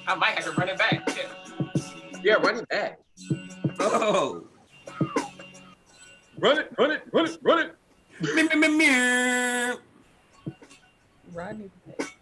I might have to run it back. Too. Yeah, run it back. Oh. Run it, run it, run it, run it. Rodney Page.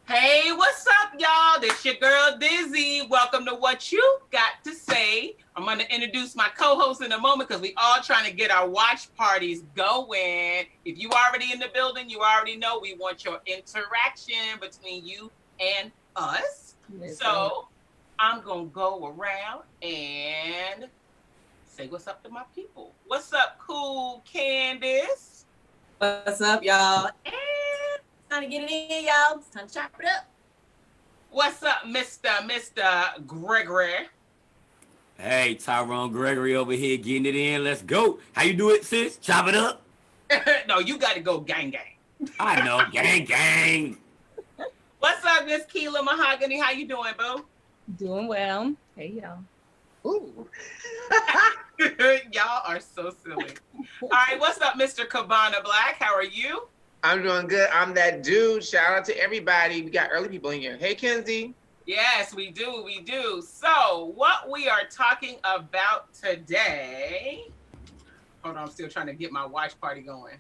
Hey, what's up, y'all? This your girl Dizzy. Welcome to What You Got To Say. I'm going to introduce my co-host in a moment because we all trying to get our watch parties going. If you already in the building, you already know we want your interaction between you and us. So I'm going to go around and say what's up to my people. What's up, cool Candice? What's up, y'all? And time to get it in, y'all. It's time to chop it up. What's up, Mr. Greggory? Hey, Tyrone, Greggory over here getting it in. Let's go. How you do it, sis? Chop it up? No, you got to go gang gang. I know, gang gang. What's up, Miss Kela Mahogany? How you doing, boo? Doing well. Hey, y'all. Ooh. Y'all are so silly. All right, what's up, Mr. Cabana Blaq? How are you? I'm doing good. I'm that dude. Shout out to everybody. We got early people in here. Hey, Kenzie. Yes, we do. We do. So, what we are talking about today. Hold on, I'm still trying to get my watch party going.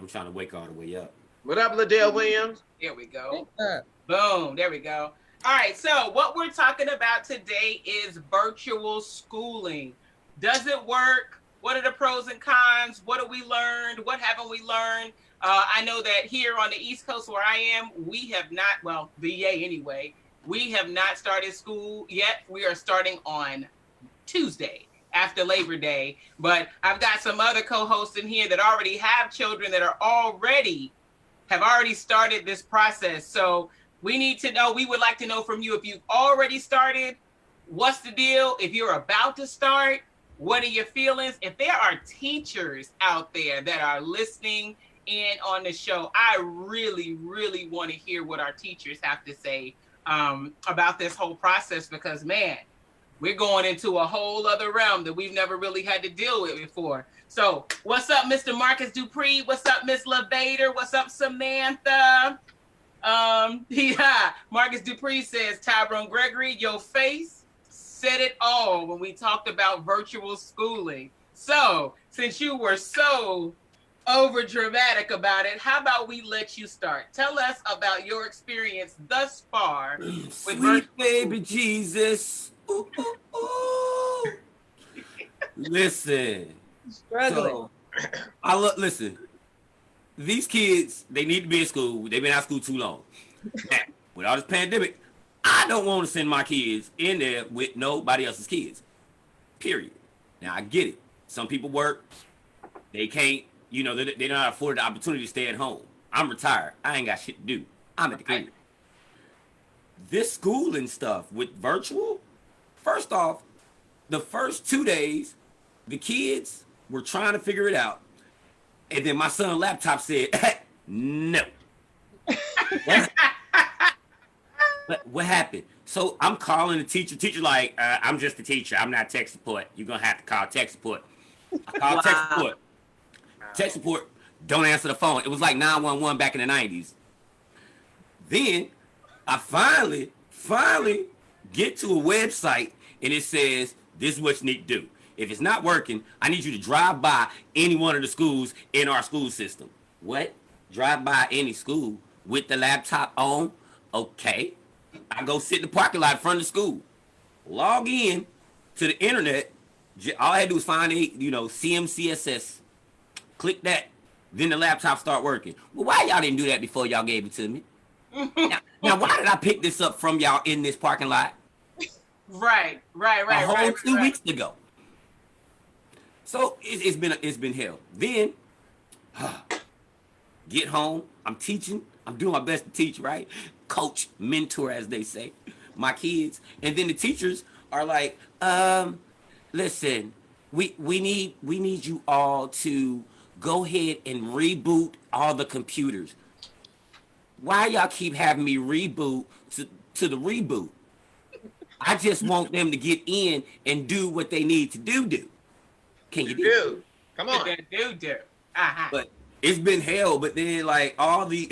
I'm trying to wake all the way up. What up, Liddell Williams? Here we go. What's up? Boom. There we go. All right. So, what we're talking about today is virtual schooling. Does it work? What are the pros and cons? What have we learned? What haven't we learned? I know that here on the East Coast where I am, we have not, well, VA anyway, we have not started school yet. We are starting on Tuesday after Labor Day. But I've got some other co-hosts in here that already have children that have already started this process. So we need to know, we would like to know from you if you've already started, what's the deal? If you're about to start, what are your feelings? If there are teachers out there that are listening in on the show, I really, really want to hear what our teachers have to say about this whole process because, man, we're going into a whole other realm that we've never really had to deal with before. So what's up, Mr. Marcus Dupree? What's up, Miss LaVader? What's up, Samantha? Marcus Dupree says, Tyrone Greggory, your face said it all when we talked about virtual schooling. So, since you were so over dramatic about it, how about we let you start? Tell us about your experience thus far with Sweet baby Jesus. Ooh, ooh, ooh. Listen. Struggling. So, listen. These kids, they need to be in school. They've been out of school too long. Now, with all this pandemic, I don't want to send my kids in there with nobody else's kids. Period. Now, I get it. Some people work. They can't, they're not afforded the opportunity to stay at home. I'm retired. I ain't got shit to do. I'm at the crib. This schooling stuff with virtual, first off, the first 2 days, the kids were trying to figure it out. And then my son's laptop said, no. What happened? So I'm calling the teacher. Teacher like, I'm just a teacher. I'm not tech support. You're going to have to call tech support. I called tech support. Tech support, don't answer the phone. It was like 911 back in the 90s. Then I finally get to a website and it says, this is what you need to do. If it's not working, I need you to drive by any one of the schools in our school system. What? Drive by any school with the laptop on? Okay. I go sit in the parking lot in front of the school. Log in to the internet. All I had to do was find CMCSS. Click that. Then the laptop start working. Well, why y'all didn't do that before y'all gave it to me? now, why did I pick this up from y'all in this parking lot? Right. A whole 2 weeks ago. So it's been hell. Then get home. I'm teaching. I'm doing my best to teach, right? Coach, mentor, as they say, my kids. And then the teachers are like, listen, we need you all to go ahead and reboot all the computers. why y'all keep having me reboot to the reboot? I just want them to get in and do what they need to do. Can you do? Come on. Do. Uh-huh. But it's been hell. But then like all the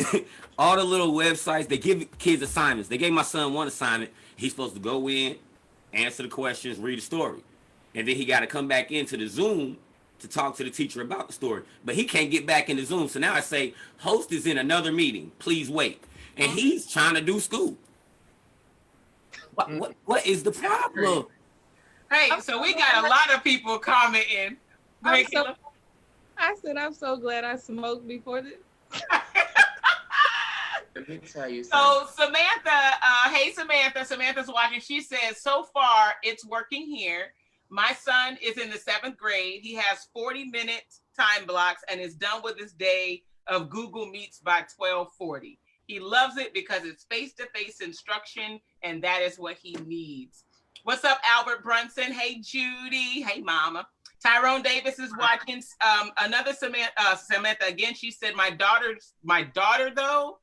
all the little websites, they give kids assignments. They gave my son one assignment. He's supposed to go in, answer the questions, read the story, and then he got to come back into the Zoom to talk to the teacher about the story. But he can't get back in the Zoom. So now I say, host is in another meeting. Please wait. And he's trying to do school. What is the problem? Hey, so we got a lot of people commenting. Go ahead, Kela. I said I'm so glad I smoked before this. Let me tell you So something. Samantha, hey Samantha, Samantha's watching. She says, so far it's working here. My son is in the 7th grade. He has 40-minute time blocks and is done with his day of Google Meets by 12:40. He loves it because it's face-to-face instruction, and that is what he needs. What's up, Albert Brunson? Hey, Judy. Hey, Mama. Tyrone Davis is watching. Another Samantha again. She said, my daughters though,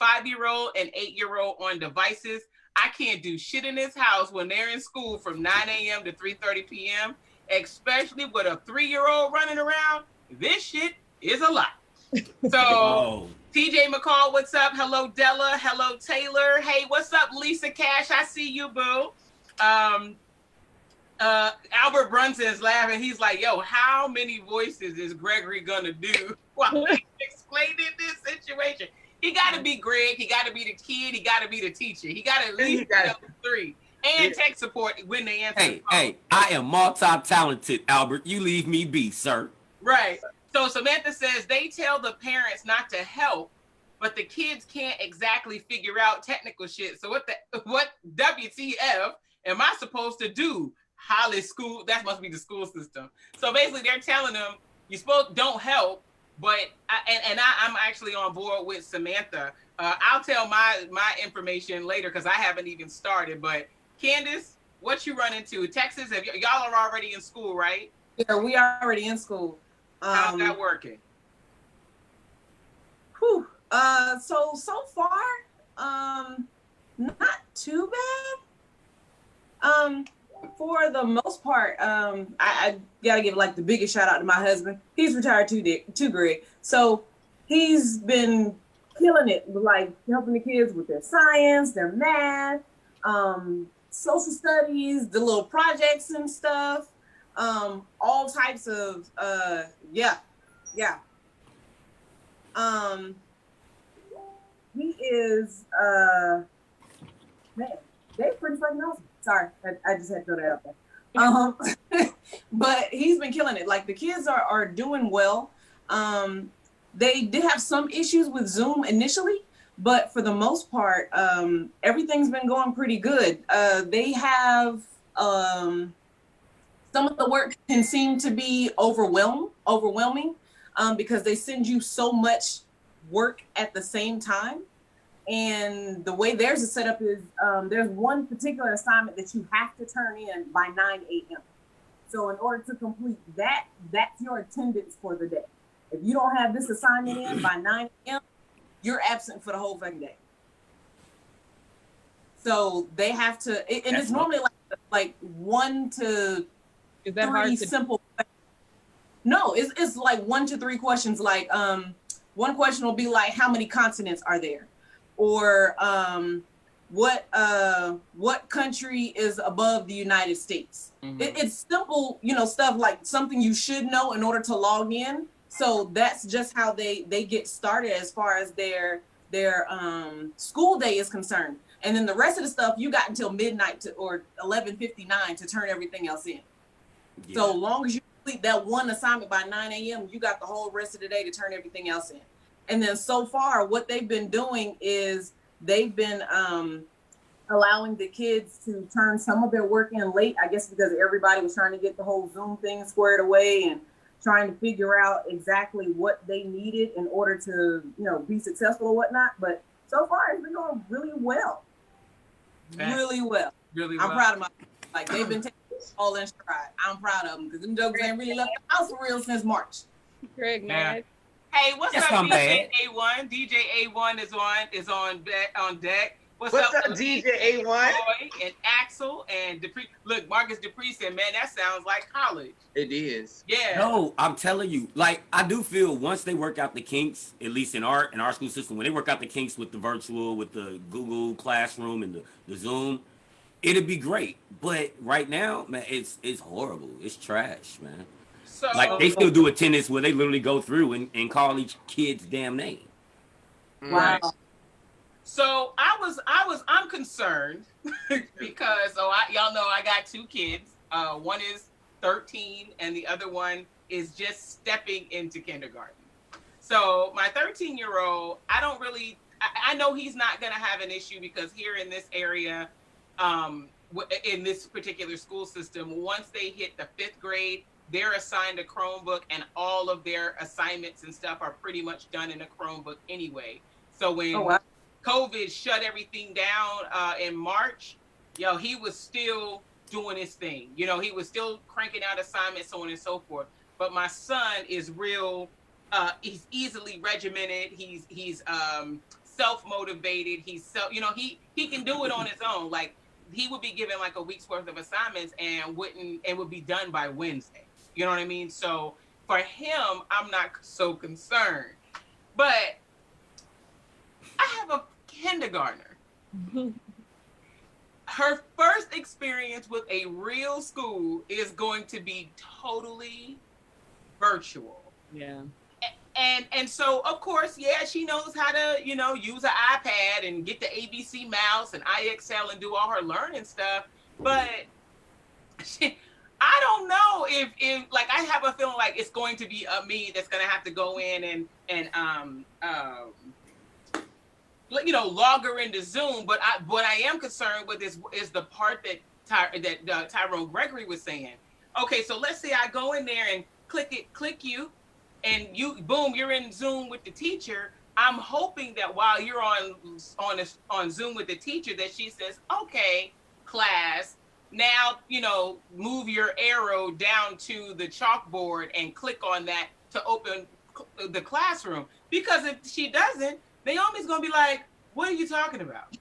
5-year-old and 8-year-old on devices. I can't do shit in this house when they're in school from 9 a.m. to 3:30 p.m., especially with a 3-year-old running around. This shit is a lot. So, TJ McCall, what's up? Hello, Della. Hello, Taylor. Hey, what's up, Lisa Cash? I see you, boo. Albert Brunson is laughing. He's like, yo, how many voices is Greggory gonna do while he's explaining this situation? He got to be Greg. He got to be the kid. He got to be the teacher. He got to at least be those 3. And tech support when they answer. Hey, I am multi-talented, Albert. You leave me be, sir. Right. So Samantha says they tell the parents not to help, but the kids can't exactly figure out technical shit. So what WTF am I supposed to do? Holly school, that must be the school system. So basically they're telling them don't help, but I'm actually on board with Samantha. I'll tell my information later because I haven't even started. But Candice, what you run into? Texas, y'all are already in school, right? Yeah, we are already in school. How's that working? Whew. So far, not too bad. For the most part, I gotta give like the biggest shout out to my husband. He's retired too, Greg. So he's been killing it, like helping the kids with their science, their math, social studies, the little projects and stuff, all types of, yeah. He is, man, they pretty fucking awesome. Sorry, I just had to throw that out there. But he's been killing it. Like the kids are doing well. They did have some issues with Zoom initially, but for the most part, everything's been going pretty good. They have some of the work can seem to be overwhelming because they send you so much work at the same time. And the way theirs is set up is there's one particular assignment that you have to turn in by 9 a.m. So in order to complete that, that's your attendance for the day. If you don't have this assignment in by 9 a.m., you're absent for the whole fucking day. So they have to, and it's normally like 1 to 3 simple. No, it's like 1 to 3 questions. Like one question will be like, how many continents are there? Or what country is above the United States? Mm-hmm. It's simple, stuff like something you should know in order to log in. So that's just how they get started as far as their school day is concerned. And then the rest of the stuff you got until midnight or 11:59 to turn everything else in. Yeah. So long as you complete that one assignment by 9 a.m., you got the whole rest of the day to turn everything else in. And then so far, what they've been doing is they've been allowing the kids to turn some of their work in late, I guess because everybody was trying to get the whole Zoom thing squared away and trying to figure out exactly what they needed in order to, be successful or whatnot. But so far, it's been going really well. Really well. I'm proud of my, like they've been taking it all in stride. I'm proud of them because them jokers ain't really left the house for real since March. Greg, man. Hey, what's up, BJA1? A1. DJ A1 on deck. What's up, up DJ A1? Roy and Axel and Dupree. Look, Marcus Dupree said, "Man, that sounds like college." It is. Yeah. No, I'm telling you, like I do feel once they work out the kinks, at least in our school system, when they work out the kinks with the virtual, with the Google Classroom and the Zoom, it'd be great. But right now, man, it's horrible. It's trash, man. So Like they still do attendance where they literally go through and call each kid's damn name. Wow. So I'm concerned because y'all know I got 2 kids. One is 13 and the other one is just stepping into kindergarten. So my 13-year-old, I know he's not going to have an issue because here in this area, in this particular school system, once they hit the 5th grade, they're assigned a Chromebook and all of their assignments and stuff are pretty much done in a Chromebook anyway. So when COVID shut everything down in March, he was still doing his thing. He was still cranking out assignments, so on and so forth. But my son is real. He's easily regimented. He's self-motivated. He can do it on his own. Like he would be given like a week's worth of assignments and would be done by Wednesday. You know what I mean? So for him, I'm not so concerned. But I have a kindergartner. Her first experience with a real school is going to be totally virtual. Yeah. And so of course, she knows how to, use an iPad and get the ABC mouse and IXL and do all her learning stuff. But I don't know if like I have a feeling like it's going to be me that's going to have to go in and log her into Zoom. But what I am concerned with is the part that Tyrone Greggory was saying. Okay, so let's say I go in there and click you, and you're in Zoom with the teacher. I'm hoping that while you're on Zoom with the teacher, that she says, "Okay, class, now move your arrow down to the chalkboard and click on that to open the classroom." Because if she doesn't, Naomi's gonna be like, "What are you talking about?"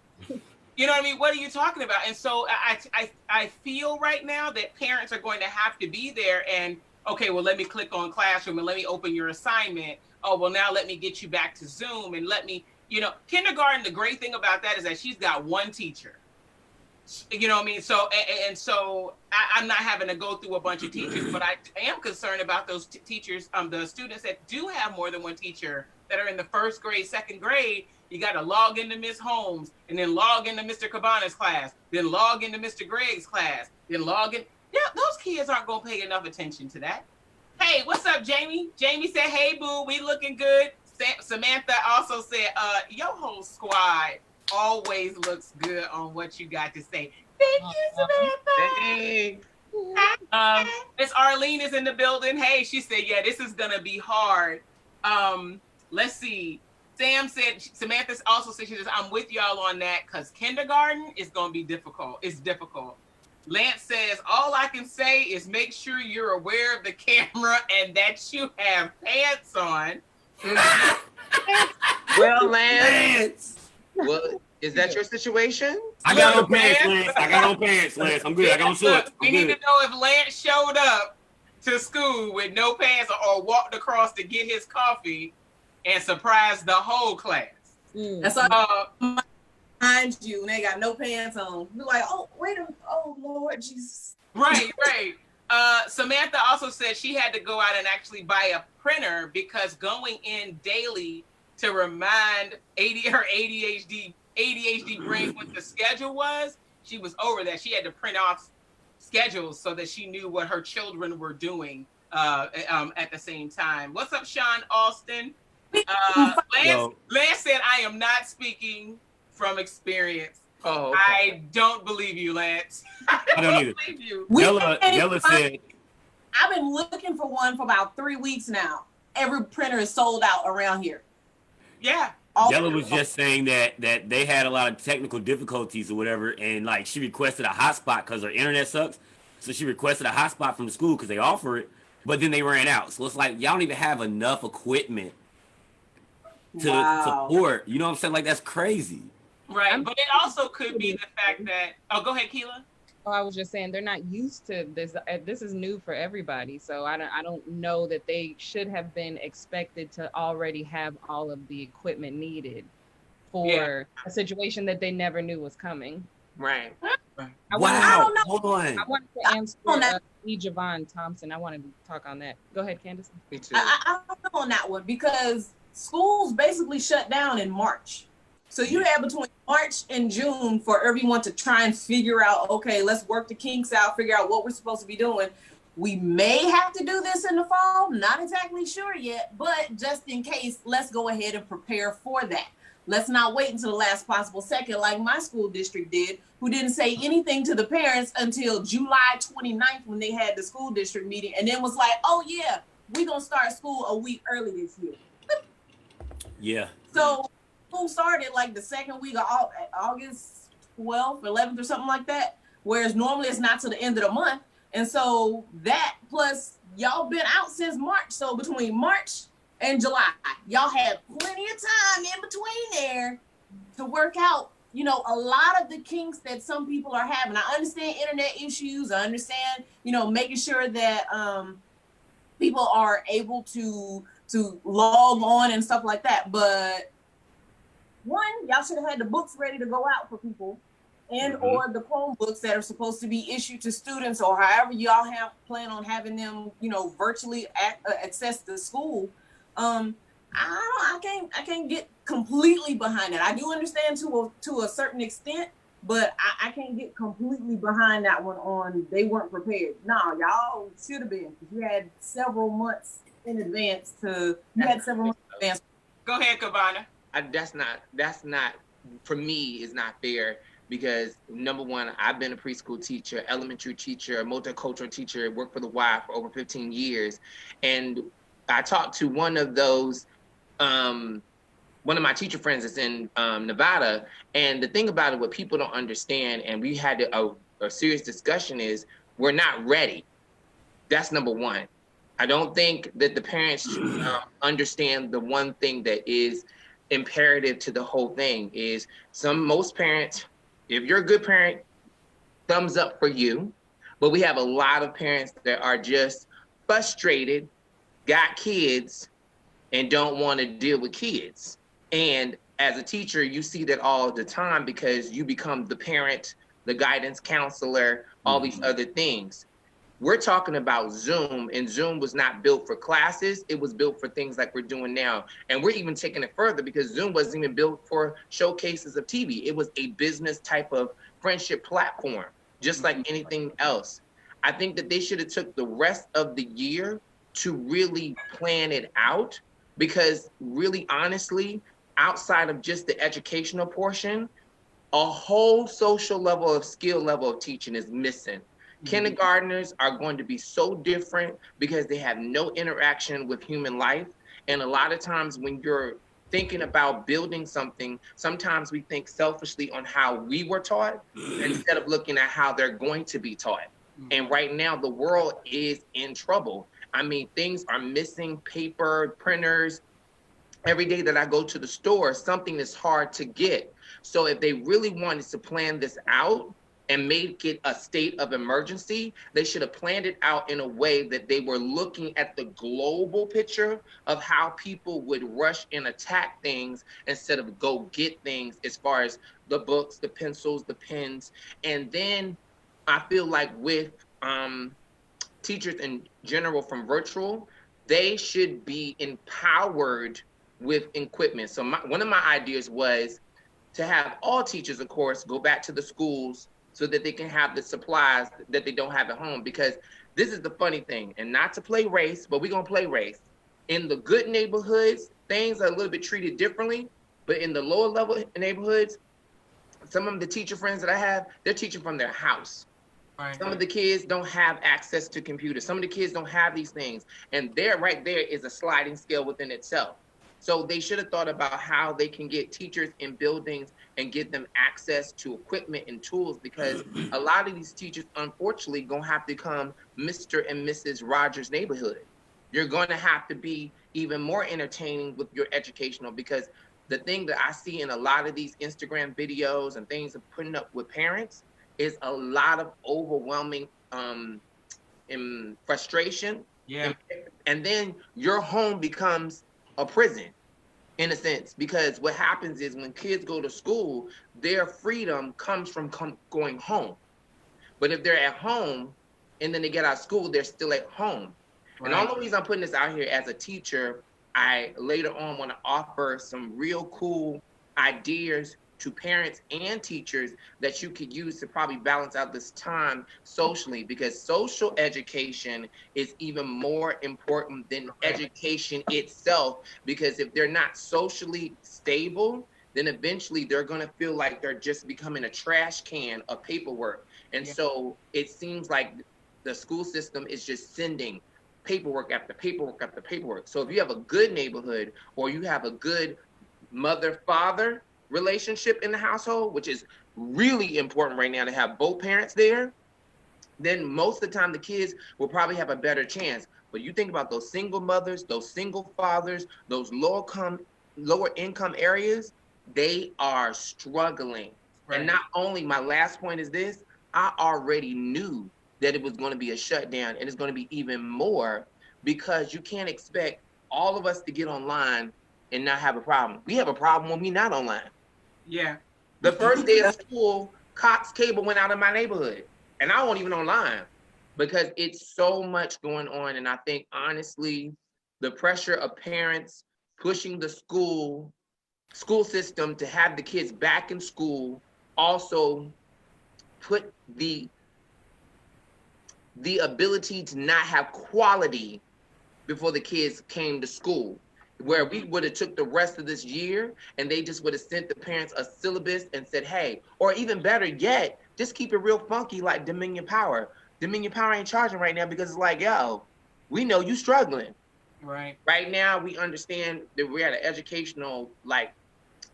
You know what I mean? What are you talking about? And so I feel right now that parents are going to have to be there and, okay, well, let me click on Classroom and let me open your assignment. Oh, well, now let me get you back to Zoom and let me, kindergarten, the great thing about that is that she's got one teacher. You know what I mean? So, so I'm not having to go through a bunch of teachers, but I am concerned about those teachers, the students that do have more than one teacher that are in the 1st grade, 2nd grade. You got to log into Miss Holmes and then log into Mr. Cabana's class, then log into Mr. Gregg's class, then log in. Yeah, those kids aren't going to pay enough attention to that. Hey, what's up, Jamie? Jamie said, "Hey, boo, we looking good." Samantha also said, "Your whole squad always looks good on What You Got to Say." Thank you, Samantha. Hey. Miss Arlene is in the building. Hey, she said, "Yeah, this is going to be hard." Let's see. Samantha also said, she says, "I'm with y'all on that because kindergarten is going to be difficult. It's difficult." Lance says, "All I can say is make sure you're aware of the camera and that you have pants on." Well, Lance. Well, is that your situation? I got on pants, Lance. I got on pants, Lance. I'm good. I got on shorts. We need to know if Lance showed up to school with no pants or walked across to get his coffee and surprised the whole class. That's all behind you, and they got no pants on. You're like, "Oh, wait a minute. Oh, Lord Jesus." Right. Samantha also said she had to go out and actually buy a printer because going in daily to remind her ADHD brain what the schedule was, she was over that. She had to print off schedules so that she knew what her children were doing at the same time. What's up, Sean Austin? Lance said, "I am not speaking from experience." Oh, okay. I don't believe you, Lance. I don't either. believe you. Yella said, I've been looking for one for about 3 weeks now. Every printer is sold out around here. Yeah. Yella was just saying that they had a lot of technical difficulties or whatever, and like she requested a hotspot because her internet sucks. So she requested a hotspot from the school because they offer it, but then they ran out. So it's like y'all don't even have enough equipment to support. You know what I'm saying? Like, that's crazy. Right, but it also could be the fact that. Oh, go ahead, Kela. Oh, I was just saying they're not used to this. This is new for everybody, so I don't know that they should have been expected to already have all of the equipment needed for a situation that they never knew was coming. Right. Wow. Hold on. I wanted to answer Javon Thompson. I wanted to talk on that. Go ahead, Candice. Me too. I don't know on that one because schools basically shut down in March. So you had between March and June for everyone to try and figure out, okay, let's work the kinks out, figure out what we're supposed to be doing. We may have to do this in the fall, not exactly sure yet, but just in case, let's go ahead and prepare for that. Let's not wait until the last possible second like my school district did, who didn't say anything to the parents until July 29th when they had the school district meeting and then was like, oh yeah, we're going to start school a week early this year. Yeah. So school started like the second week of August 12th, 11th or something like that, whereas normally it's not till the end of the month. And so that plus y'all been out since March. So between March and July, y'all had plenty of time in between there to work out, you know, a lot of the kinks that some people are having. I understand internet issues. I understand, you know, making sure that people are able to log on and stuff like that. But one, y'all should have had the books ready to go out for people and or the Chromebooks that are supposed to be issued to students or however y'all plan on having them, you know, virtually access the school. I can't get completely behind that. I do understand to a certain extent, but I can't get completely behind that one on they weren't prepared. No, y'all should have been, because you had several months in advance to. Go ahead, Cabana. That's not for me. Is not fair because number one, I've been a preschool teacher, elementary teacher, multicultural teacher, worked for the Y for over 15 years, and I talked to one of those. One of my teacher friends is in Nevada, and the thing about it, what people don't understand, and we had a serious discussion, is we're not ready. That's number one. I don't think that the parents understand the one thing that is imperative to the whole thing is most parents, if you're a good parent, thumbs up for you, but we have a lot of parents that are just frustrated, got kids, and don't want to deal with kids. And as a teacher, you see that all the time because you become the parent, the guidance counselor, all these other things. We're talking about Zoom, and Zoom was not built for classes. It was built for things like we're doing now. And we're even taking it further because Zoom wasn't even built for showcases of TV. It was a business type of friendship platform, just like anything else. I think that they should have took the rest of the year to really plan it out, because really, honestly, outside of just the educational portion, a whole social level of skill level of teaching is missing. Kindergartners are going to be so different because they have no interaction with human life. And a lot of times when you're thinking about building something, sometimes we think selfishly on how we were taught instead of looking at how they're going to be taught. And right now, the world is in trouble. I mean, things are missing, paper, printers. Every day that I go to the store, something is hard to get. So if they really wanted to plan this out and make it a state of emergency, they should have planned it out in a way that they were looking at the global picture of how people would rush and attack things instead of go get things, as far as the books, the pencils, the pens. And then I feel like with teachers in general from virtual, they should be empowered with equipment. So one of my ideas was to have all teachers, of course, go back to the schools so that they can have the supplies that they don't have at home. Because this is the funny thing, and not to play race, but we're gonna play race. In the good neighborhoods, things are a little bit treated differently, but in the lower level neighborhoods, some of the teacher friends that I have, they're teaching from their house. Right. Some of the kids don't have access to computers. Some of the kids don't have these things. And right there is a sliding scale within itself. So they should have thought about how they can get teachers in buildings and get them access to equipment and tools, because a lot of these teachers, unfortunately, gonna have to become Mr. and Mrs. Rogers' neighborhood. You're gonna have to be even more entertaining with your educational, because the thing that I see in a lot of these Instagram videos and things of putting up with parents is a lot of overwhelming in frustration. Yeah. And then your home becomes a prison in a sense, because what happens is when kids go to school, their freedom comes from going home. But if they're at home and then they get out of school, they're still at home. And the Right. only reason I'm putting this out here as a teacher, I later on want to offer some real cool ideas to parents and teachers that you could use to probably balance out this time socially, because social education is even more important than education itself, because if they're not socially stable, then eventually they're going to feel like they're just becoming a trash can of paperwork. And so it seems like the school system is just sending paperwork after paperwork after paperwork. So if you have a good neighborhood, or you have a good mother-father relationship in the household, which is really important right now to have both parents there, then most of the time the kids will probably have a better chance. But you think about those single mothers, those single fathers, those lower income areas, they are struggling. Right. And not only, my last point is this, I already knew that it was going to be a shutdown, and it's going to be even more, because you can't expect all of us to get online and not have a problem. We have a problem when we're not online. Yeah. The first day of school, Cox Cable went out of my neighborhood, and I wasn't even online, because it's so much going on. And I think, honestly, the pressure of parents pushing the school system to have the kids back in school also put the ability to not have quality before the kids came to school, where we would have took the rest of this year and they just would have sent the parents a syllabus and said, hey, or even better yet, just keep it real funky like Dominion Power. Dominion Power ain't charging right now because it's like, yo, we know you struggling. Right. Right now, we understand that we're at an educational like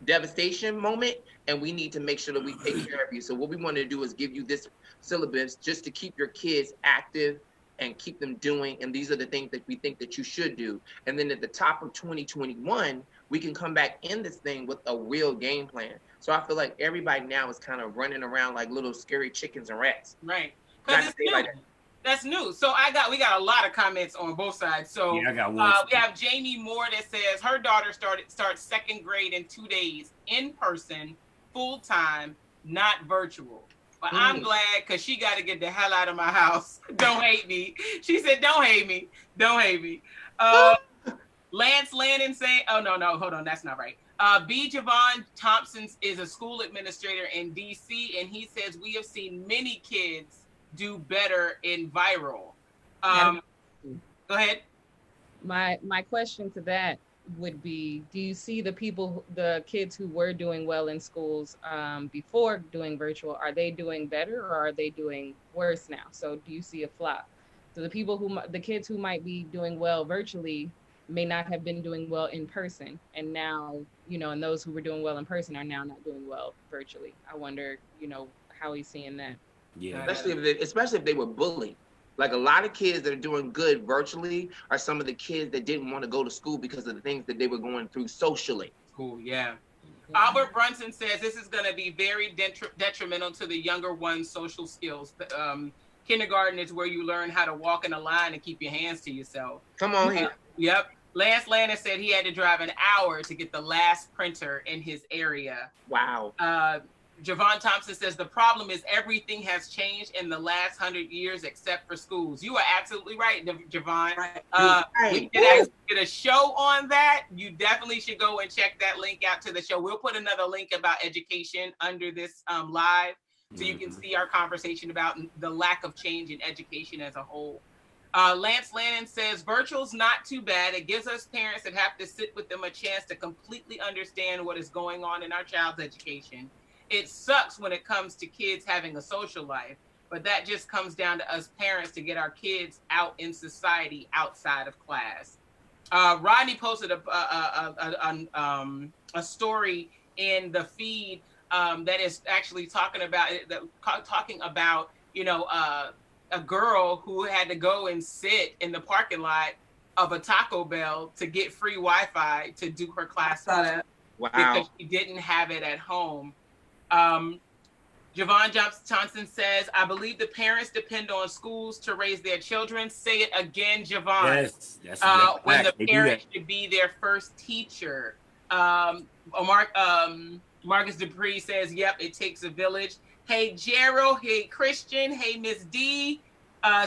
devastation moment, and we need to make sure that we take care of you. So what we want to do is give you this syllabus just to keep your kids active and keep them doing, and these are the things that we think that you should do. And then at the top of 2021, we can come back in this thing with a real game plan. So I feel like everybody now is kind of running around like little scary chickens and rats. Right. Because it's new. Like that's new. So we got a lot of comments on both sides. So yeah, I got one. We have Jamie Moore that says her daughter starts second grade in 2 days, in person, full time, not virtual. But I'm glad, because she got to get the hell out of my house. Don't hate me. She said, don't hate me. Don't hate me. Lance Landon saying, oh, no, hold on. That's not right. B. Javon Thompson is a school administrator in D.C., and he says, we have seen many kids do better in viral. Go ahead. My question to that would be, do you see the kids who were doing well in schools before doing virtual, are they doing better or are they doing worse now? So do you see a flop? So the kids who might be doing well virtually may not have been doing well in person, and now, and those who were doing well in person are now not doing well virtually. I wonder, how he's seeing that. Yeah. Especially if they were bullied. Like, a lot of kids that are doing good virtually are some of the kids that didn't want to go to school because of the things that they were going through socially. Cool, yeah. Albert Brunson says this is going to be very detrimental to the younger one's social skills. Kindergarten is where you learn how to walk in a line and keep your hands to yourself. Come on here. Yep. Lance Landon said he had to drive an hour to get the last printer in his area. Wow. Javon Thompson says the problem is everything has changed in the last 100 years except for schools. You are absolutely right, Javon. We did a show on that. You definitely should go and check that link out to the show. We'll put another link about education under this live, so you can see our conversation about the lack of change in education as a whole. Lance Lannon says virtual's not too bad. It gives us parents that have to sit with them a chance to completely understand what is going on in our child's education. It sucks when it comes to kids having a social life, but that just comes down to us parents to get our kids out in society outside of class. Rodney posted a story in the feed that is actually talking about a girl who had to go and sit in the parking lot of a Taco Bell to get free Wi-Fi to do her class Saw Wow. because she didn't have it at home. Javon Johnson says, I believe the parents depend on schools to raise their children. Say it again, Javon. Yes, that's When the they do parent that. should be their first teacher. Marcus Dupree says, yep, it takes a village. Hey, Gerald. Hey, Christian. Hey, Miss D.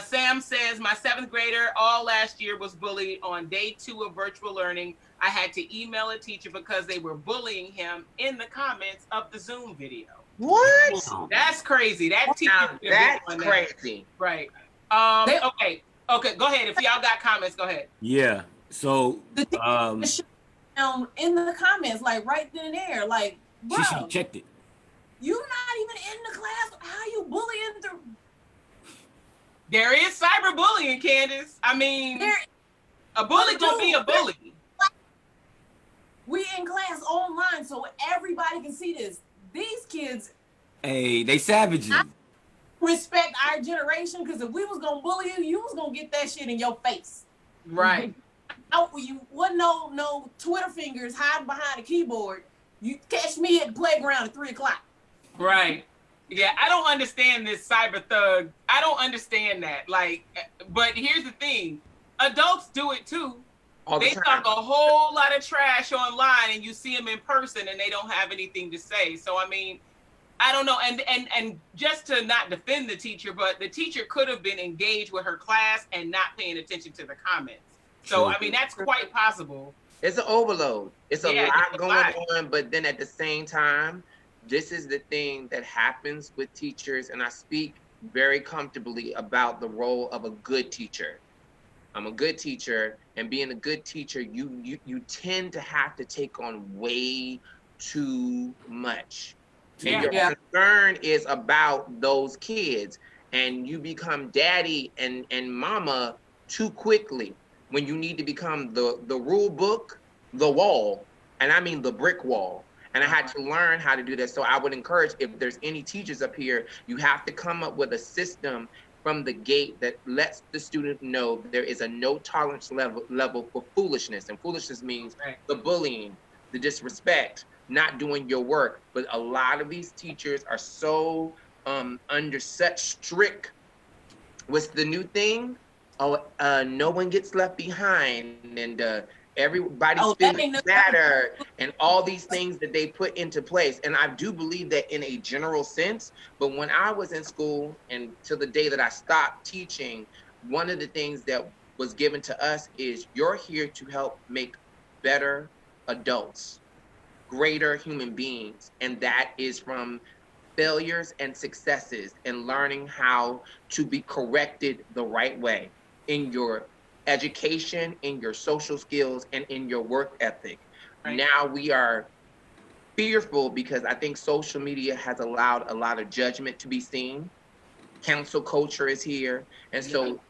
Sam says, my 7th grader all last year was bullied on day 2 of virtual learning. I had to email a teacher because they were bullying him in the comments of the Zoom video. What? That's crazy. That teacher. Now, that's crazy. Right. Okay. Go ahead. If y'all got comments, go ahead. Yeah. So in the comments, like right then and there, like, bro, she should have checked it. you're not even in the class. How you bullying through? There is cyberbullying, Candice. I mean, a bully gonna be a bully. We in class online, so everybody can see this. These kids, Hey, they savages. respect our generation, because if we was gonna bully you, you was gonna get that shit in your face. Right. You wasn't no Twitter fingers hiding behind a keyboard. You catch me at the playground at 3 o'clock. Right. Yeah, I don't understand this cyber thug. I don't understand that. Like, but here's the thing. Adults do it too. They talk a whole lot of trash online and you see them in person and they don't have anything to say. So, I mean, I don't know. And just to not defend the teacher, but the teacher could have been engaged with her class and not paying attention to the comments. So, True. I mean, that's quite possible. It's an overload. It's a Yeah, lot it's a going lot. on, but then at the same time, this is the thing that happens with teachers, and I speak very comfortably about the role of a good teacher. I'm a good teacher, and being a good teacher, you tend to have to take on way too much. And your concern is about those kids, and you become daddy and mama too quickly when you need to become the rule book, the wall, and I mean the brick wall. And I had to learn how to do that. So I would encourage, if there's any teachers up here, you have to come up with a system from the gate that lets the student know there is a no tolerance level for foolishness. And foolishness means the bullying, the disrespect, not doing your work. But a lot of these teachers are so under such strict, what's the new thing? No one gets left behind, and everybody's feelings matter, and all these things that they put into place. And I do believe that in a general sense, but when I was in school and to the day that I stopped teaching, one of the things that was given to us is you're here to help make better adults, greater human beings. And that is from failures and successes and learning how to be corrected the right way in your education, in your social skills, and in your work ethic. Right. Now we are fearful because I think social media has allowed a lot of judgment to be seen. Cancel culture is here. And so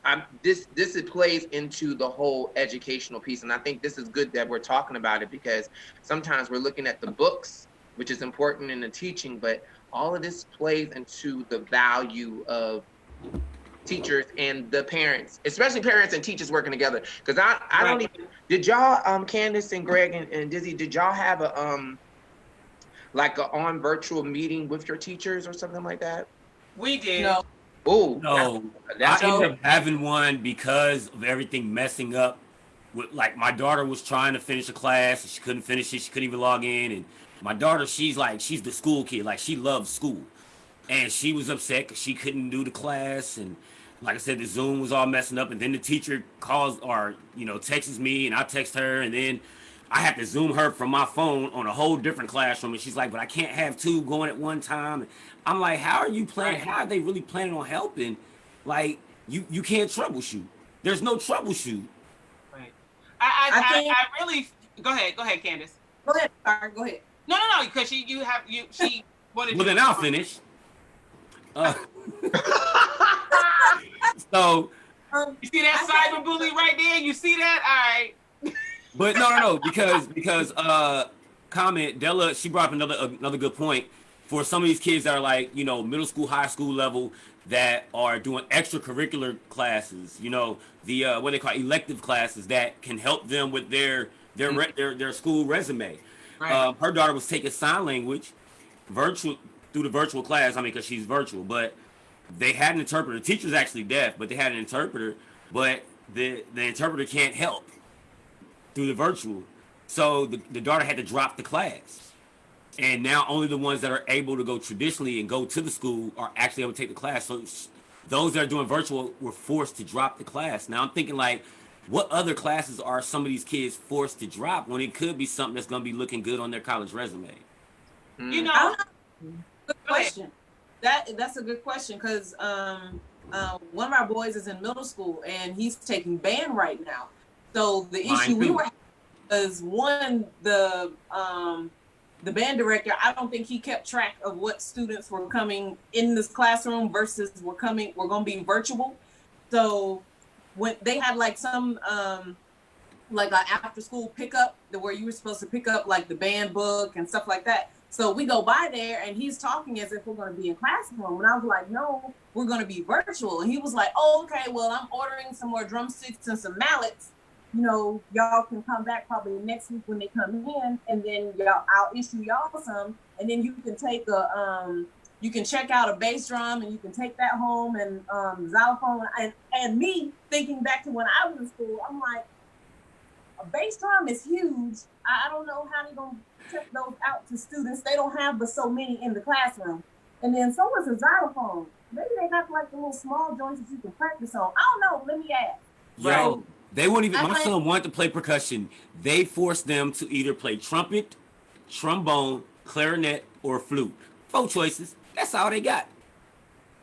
this plays into the whole educational piece. And I think this is good that we're talking about it, because sometimes we're looking at the books, which is important in the teaching, but all of this plays into the value of teachers and the parents, especially parents and teachers working together. Because I don't even, did y'all, Candice and Greg and Dizzy, did y'all have a like a on virtual meeting with your teachers or something like that? We did. No. Oh no. I ended up having one because of everything messing up. Like my daughter was trying to finish a class and she couldn't finish it. She couldn't even log in. And my daughter, she's the school kid. Like, she loves school. And she was upset because she couldn't do the class. And like I said, the Zoom was all messing up. And then the teacher calls or, texts me, and I text her. And then I had to Zoom her from my phone on a whole different classroom. And she's like, but I can't have two going at one time. And I'm like, how are you planning? How are they really planning on helping? Like, you can't troubleshoot. There's no troubleshoot. Right. I really, go ahead, Candice. Go ahead, Star, go ahead. No, because she wanted. Well, then I'll finish. So you see that cyberbully right there? You see that? All right. But no, because comment Della, she brought up another good point. for some of these kids that are like, you know, middle school, high school level that are doing extracurricular classes, you know, the what they call elective classes that can help them with their school resume. Right. Her daughter was taking sign language virtual through the virtual class. I mean, because she's virtual, but they had an interpreter. The teacher's actually deaf, but they had an interpreter. But the interpreter can't help through the virtual, so the daughter had to drop the class. And now only the ones that are able to go traditionally and go to the school are actually able to take the class. So those that are doing virtual were forced to drop the class. Now I'm thinking like, what other classes are some of these kids forced to drop when it could be something that's going to be looking good on their college resume? You know, I don't know. Good question. That's a good question because one of our boys is in middle school and he's taking band right now. So the issue we were having was one, the band director, I don't think he kept track of what students were coming in this classroom versus were going to be virtual. So when they had like some like an after school pickup where you were supposed to pick up like the band book and stuff like that. So we go by there and he's talking as if we're going to be in classroom. And I was like, no, we're going to be virtual. And he was like, oh, okay, well, I'm ordering some more drumsticks and some mallets. You know, y'all can come back probably next week when they come in, and then I'll issue y'all some, and then you can take you can check out a bass drum and you can take that home and xylophone. And me thinking back to when I was in school, I'm like, a bass drum is huge. I don't know how they're gonna check those out to students. They don't have but so many in the classroom. And then so was a xylophone. Maybe they have like the little small joints that you can practice on. I don't know. Let me ask. Yo, Right. they wouldn't even. My son wanted to play percussion. They forced them to either play trumpet, trombone, clarinet, or flute. 4 choices. That's all they got.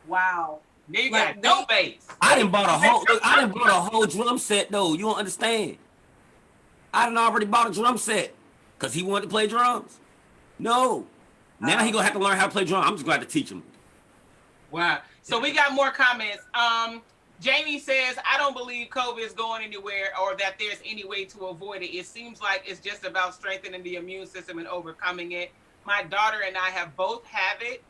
Wow. You got no bass. I didn't bought a whole drum set though. You don't understand. I done already bought a drum set because he wanted to play drums. No. Now he gonna have to learn how to play drums. I'm just glad to teach him. Wow. So we got more comments. Jamie says, I don't believe COVID is going anywhere or that there's any way to avoid it. It seems like it's just about strengthening the immune system and overcoming it. My daughter and I have both had it.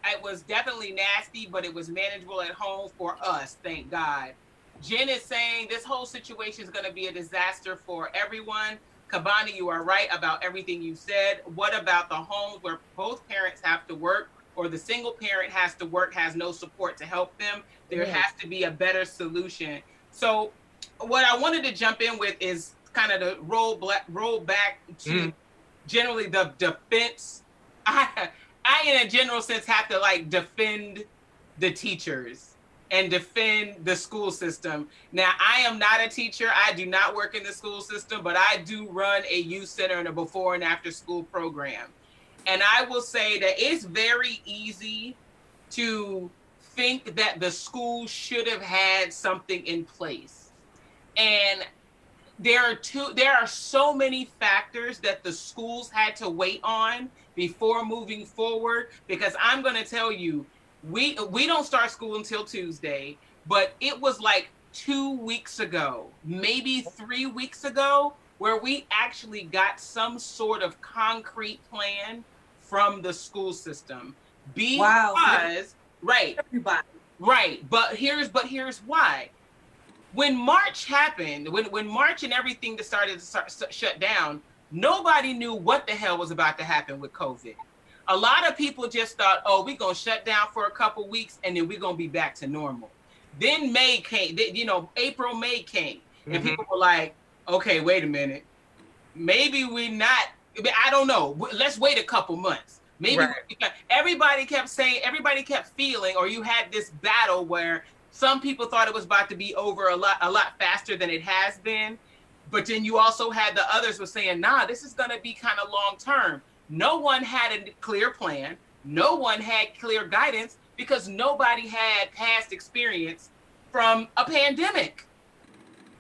It was definitely nasty, but it was manageable at home for us, thank God. Jen is saying this whole situation is going to be a disaster for everyone. Kabani, you are right about everything you said. What about the homes where both parents have to work or the single parent has to work, has no support to help them? There has to be a better solution. So what I wanted to jump in with is kind of the roll back to generally the defense. I in a general sense have to like defend the teachers and defend the school system. Now, I am not a teacher. I do not work in the school system, but I do run a youth center and a before and after school program. And I will say that it's very easy to think that the school should have had something in place. And there are so many factors that the schools had to wait on before moving forward, because I'm going to tell you, we don't start school until Tuesday, but it was like 2 weeks ago, maybe 3 weeks ago, where we actually got some sort of concrete plan from the school system. Because right, everybody. Right, but here's why. When March happened, when March and everything started to shut down, nobody knew what the hell was about to happen with COVID. A lot of people just thought, oh, we're going to shut down for a couple weeks and then we're going to be back to normal. Then May came, April, May came. And people were like, okay, wait a minute. Maybe we're not, I don't know. Let's wait a couple months. Maybe everybody kept feeling, or you had this battle where some people thought it was about to be over a lot faster than it has been. But then you also had the others were saying, nah, this is going to be kind of long term. No one had a clear plan. No one had clear guidance because nobody had past experience from a pandemic.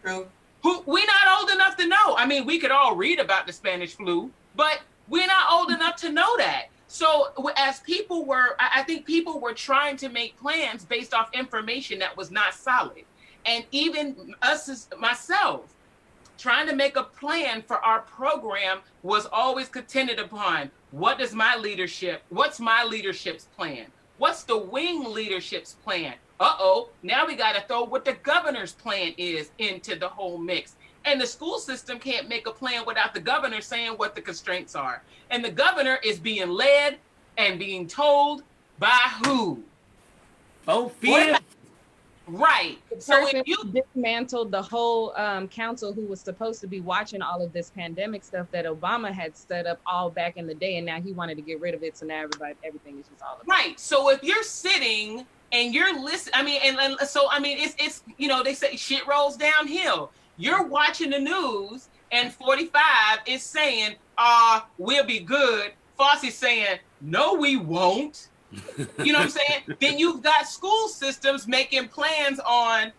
True. We're not old enough to know. I mean, we could all read about the Spanish flu, but we're not old enough to know that. So as people were, I think people were trying to make plans based off information that was not solid. And even myself, trying to make a plan for our program was always contingent upon what's my leadership's plan? What's the wing leadership's plan? Now we got to throw what the governor's plan is into the whole mix. And the school system can't make a plan without the governor saying what the constraints are. And the governor is being led and being told by who? Oh, fear. Right. The So person if you dismantled the whole council who was supposed to be watching all of this pandemic stuff that Obama had set up all back in the day, and now he wanted to get rid of it. So now everything is just all about. Right. So if you're sitting and you're listening, it's they say shit rolls downhill. You're watching the news, and 45 is saying, we'll be good. Fosse's saying, no, we won't. You know what I'm saying? Then you've got school systems making plans on,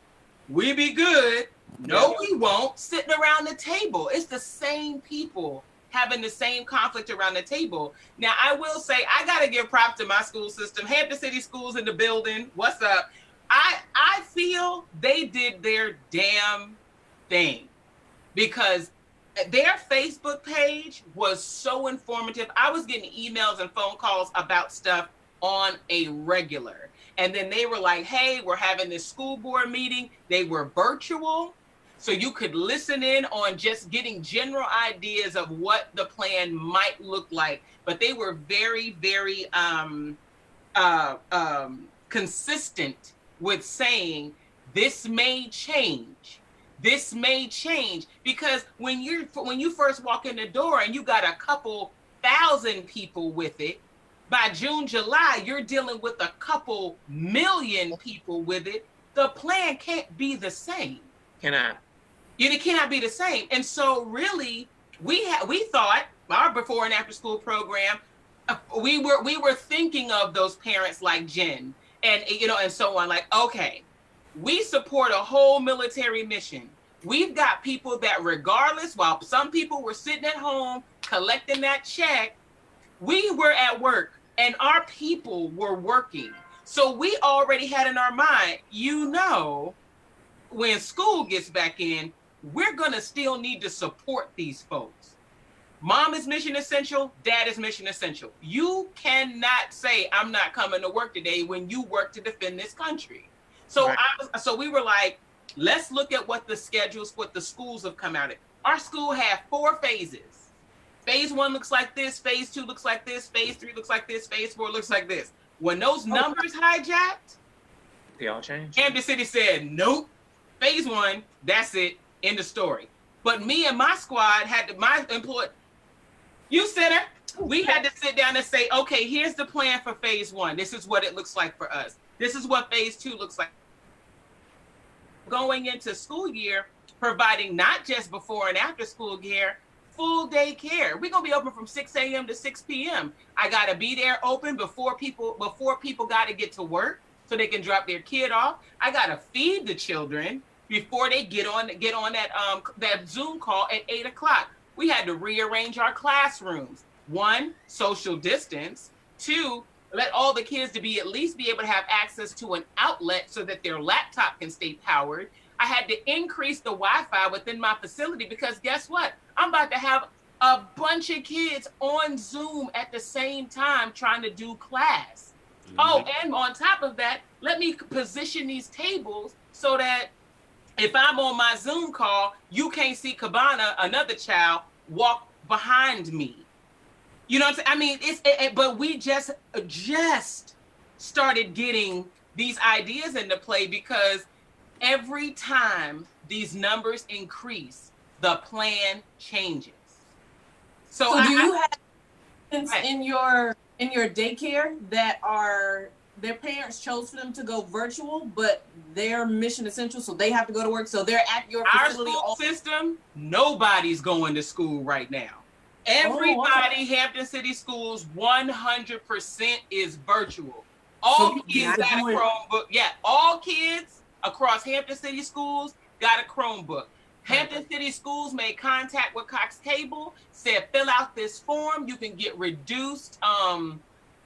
we be good. No, we won't. Sitting around the table. It's the same people having the same conflict around the table. Now, I will say, I got to give props to my school system. Hampton City Schools in the building. What's up? I feel they did their damn thing, because their Facebook page was so informative. I was getting emails and phone calls about stuff on a regular. And then they were like, hey, we're having this school board meeting. They were virtual, so you could listen in on just getting general ideas of what the plan might look like. But they were very, very consistent with saying this may change. This may change, because when you first walk in the door and you got a couple thousand people with it, by June, July, you're dealing with a couple million people with it. The plan can't be the same. It cannot be the same. And so really, we thought our before and after school program, we were thinking of those parents like Jen and so on. Like, okay, we support a whole military mission. We've got people that regardless, while some people were sitting at home collecting that check, we were at work and our people were working. So we already had in our mind, when school gets back in, we're gonna still need to support these folks. Mom is mission essential, dad is mission essential. You cannot say, I'm not coming to work today when you work to defend this country. So right. So we were like, let's look at what the schools have come out of. Our school had 4 phases. Phase 1 looks like this, phase 2 looks like this, phase 3 looks like this, phase 4 looks like this. When those numbers hijacked, they all changed. Hampton City said, nope, phase 1, that's it, end of story. But me and my squad we had to sit down and say, okay, here's the plan for phase 1. This is what it looks like for us. This is what phase 2 looks like. Going into school year, providing not just before and after school care, full day care. We're gonna be open from 6 a.m. to 6 p.m. I gotta be there open before people gotta get to work so they can drop their kid off. I gotta feed the children before they get on that Zoom call at 8 o'clock. We had to rearrange our classrooms. 1, social distance. 2, let all the kids to at least be able to have access to an outlet so that their laptop can stay powered. I had to increase the Wi-Fi within my facility because guess what? I'm about to have a bunch of kids on Zoom at the same time trying to do class. Mm-hmm. Oh, and on top of that, let me position these tables so that if I'm on my Zoom call, you can't see Cabana, another child, walk behind me. You know what I'm saying? I mean, but we just started getting these ideas into play because every time these numbers increase, the plan changes. So do you have in your daycare that are their parents chose for them to go virtual, but they're mission essential, so they have to go to work, so they're at your facility? Our school system, nobody's going to school right now. Everybody, Hampton City Schools, 100% is virtual. All kids got a Chromebook. Yeah, all kids across Hampton City Schools got a Chromebook. Hampton City Schools made contact with Cox Cable, said fill out this form. You can get reduced,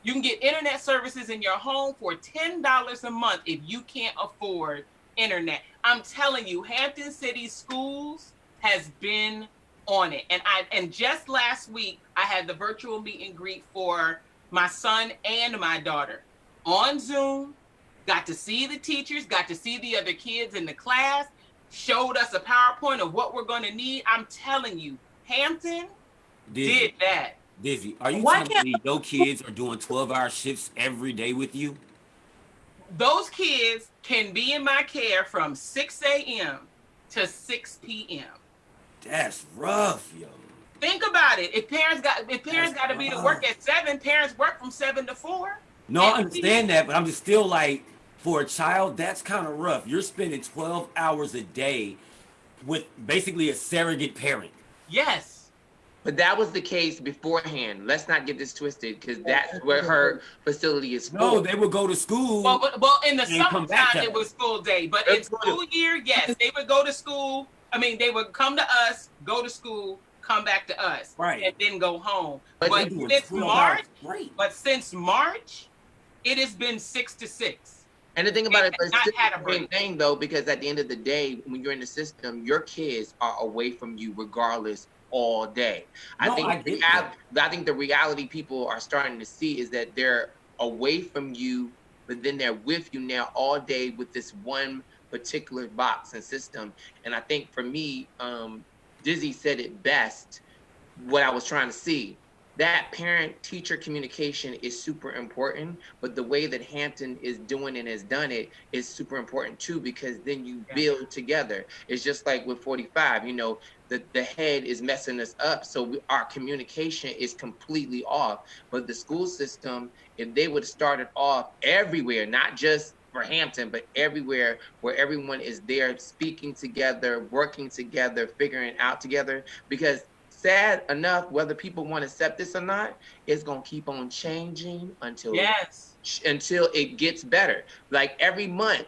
you can get internet services in your home for $10 a month if you can't afford internet. I'm telling you, Hampton City Schools has been on it. And just last week, I had the virtual meet and greet for my son and my daughter on Zoom. Got to see the teachers, got to see the other kids in the class, showed us a PowerPoint of what we're going to need. I'm telling you, Hampton did that. Dizzy, are you Why telling me your kids are doing 12-hour shifts every day with you? Those kids can be in my care from 6 a.m. to 6 p.m. That's rough, yo. Think about it. If parents got to be to work at 7, parents work from 7 to 4. No, I understand that, but I'm just still like, for a child, that's kind of rough. You're spending 12 hours a day with basically a surrogate parent. Yes. But that was the case beforehand. Let's not get this twisted, because that's where her facility is for. No, they would go to school. Well, in the and come back summertime, to it was full day. But in school year, yes, they would go to school. I mean, they would come to us, go to school, come back to us, Right. and then go home. But But they do it since 12 March, hours straight. it has been 6 to 6. And the thing about it, It's not it's had a the same break. thing though, because at the end of the day, when you're in the system, your kids are away from you regardless all day. No, I get that. I think the reality people are starting to see is that they're away from you, but then they're with you now all day with this one particular box and system. And I think for me, Dizzy said it best, what I was trying to see. That parent-teacher communication is super important, but the way that Hampton is doing and has done it is super important too, because then you build together. It's just like with 45, you know, the head is messing us up, so our communication is completely off. But the school system, if they would have started off everywhere, not just for Hampton, but everywhere where everyone is there speaking together, working together, figuring it out together, because sad enough, whether people want to accept this or not, it's going to keep on changing until it gets better. Like every month,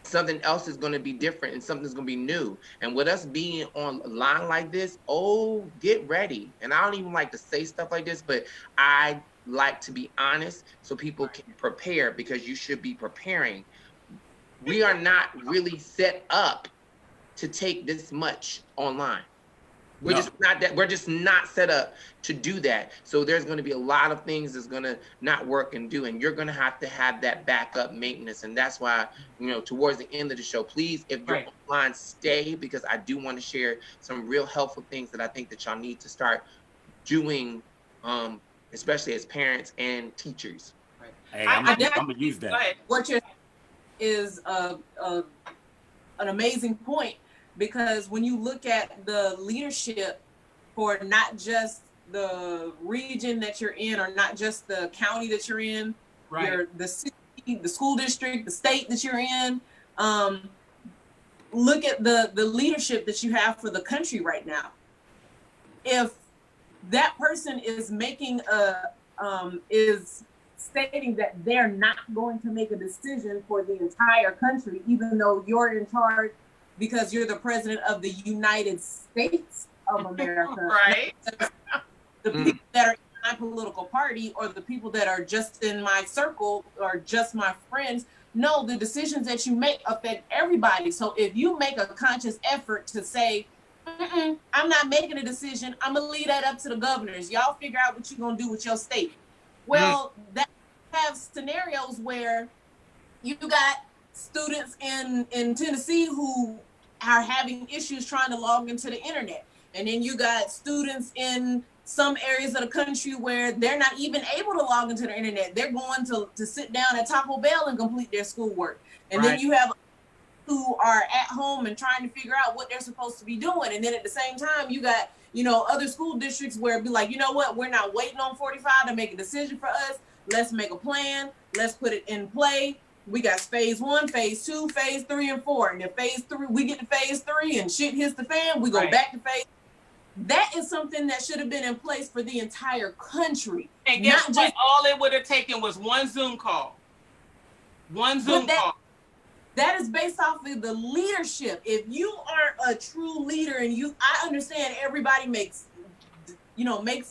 something else is going to be different and something's going to be new. And with us being online like this, oh, get ready. And I don't even like to say stuff like this, but I like to be honest so people can prepare, because you should be preparing. We are not really set up to take this much online. We're just not set up to do that. So there's going to be a lot of things that's going to not work and do, and you're going to have that backup maintenance. And that's why, you know, towards the end of the show, please, if you're online, stay, because I do want to share some real helpful things that I think that y'all need to start doing, especially as parents and teachers. Hey, I'm gonna use that. What you're is an amazing point. Because when you look at the leadership for not just the region that you're in, or not just the county that you're in, the city, the school district, the state that you're in, look at the leadership that you have for the country right now. If that person is making is stating that they're not going to make a decision for the entire country, even though you're in charge, because you're the president of the United States of America. Right. The people that are in my political party, or the people that are just in my circle, or just my friends, no, the decisions that you make affect everybody. So if you make a conscious effort to say, I'm not making a decision, I'm gonna leave that up to the governors. Y'all figure out what you're gonna do with your state. Well, that have scenarios where you got students in Tennessee who are having issues trying to log into the internet. And then you got students in some areas of the country where they're not even able to log into the internet. They're going to sit down at Taco Bell and complete their schoolwork. And then you have who are at home and trying to figure out what they're supposed to be doing. And then at the same time, you got, you know, other school districts where it'd be like, you know what, we're not waiting on 45 to make a decision for us. Let's make a plan. Let's put it in play. We got phase 1, phase 2, phase 3, and 4. And if phase 3, we get to phase 3 and shit hits the fan, we go back to phase. That is something that should have been in place for the entire country. And guess what? All it would have taken was one Zoom call. One Zoom call. That is based off of the leadership. If you aren't a true leader, and I understand everybody makes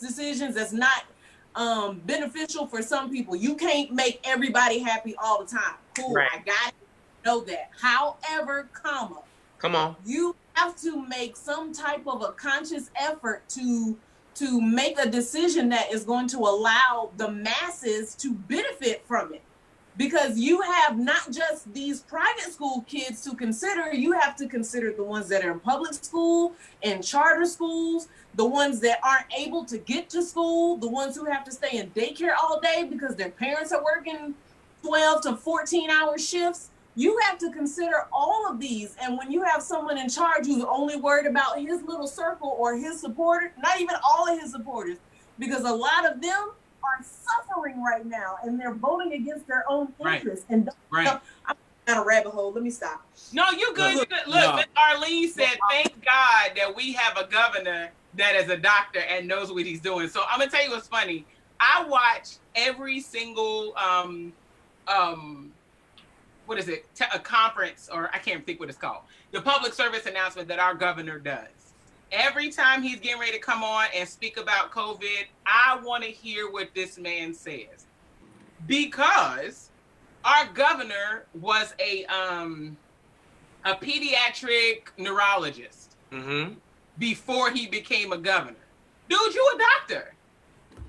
decisions that's not beneficial for some people. You can't make everybody happy all the time. Cool, I got it. Know that. However, come on. You have to make some type of a conscious effort to make a decision that is going to allow the masses to benefit from it. Because you have not just these private school kids to consider, you have to consider the ones that are in public school, in charter schools, the ones that aren't able to get to school, the ones who have to stay in daycare all day because their parents are working 12 to 14-hour shifts. You have to consider all of these. And when you have someone in charge who's only worried about his little circle or his supporters, not even all of his supporters, because a lot of them are suffering right now and they're voting against their own interests. And I'm down a rabbit hole. Let me stop. No, you good. You good. Look, Miss Arlene said, thank God that we have a governor that is a doctor and knows what he's doing. So I'm gonna tell you what's funny. I watch every single what is it? A conference, or I can't think what it's called. The public service announcement that our governor does. Every time he's getting ready to come on and speak about COVID, I want to hear what this man says, because our governor was a pediatric neurologist before he became a governor. Dude, you a doctor.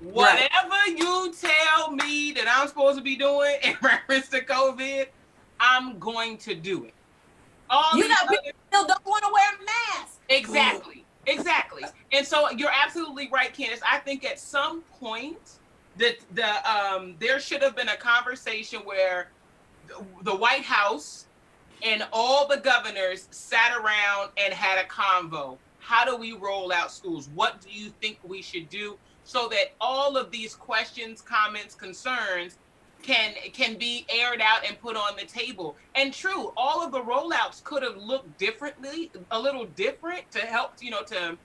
Whatever you tell me that I'm supposed to be doing in reference to COVID, I'm going to do it. You got people still don't want to wear masks. Exactly. Exactly. And so you're absolutely right, Candice. I think at some point that there should have been a conversation where the White House and all the governors sat around and had a convo. How do we roll out schools? What do you think we should do so that all of these questions, comments, concerns can be aired out and put on the table? And true, all of the rollouts could have looked differently, a little different to help, to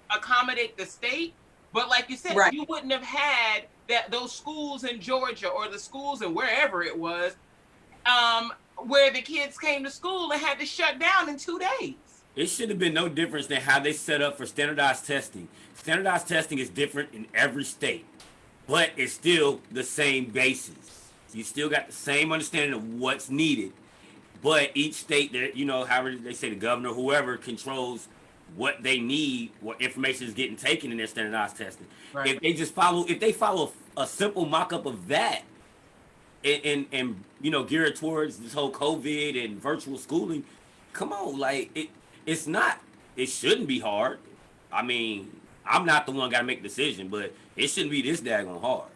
accommodate the state. But like you said, you wouldn't have had those schools in Georgia or the schools in wherever it was, where the kids came to school and had to shut down in 2 days. It should have been no difference than how they set up for standardized testing. Standardized testing is different in every state, but it's still the same basis. You still got the same understanding of what's needed, but each state, however they say, the governor, whoever controls what they need, what information is getting taken in their standardized testing. Right. If they follow a simple mock-up of that, and gear it towards this whole COVID and virtual schooling, come on, it shouldn't be hard. I mean, I'm not the one got to make the decision, but it shouldn't be this daggone hard.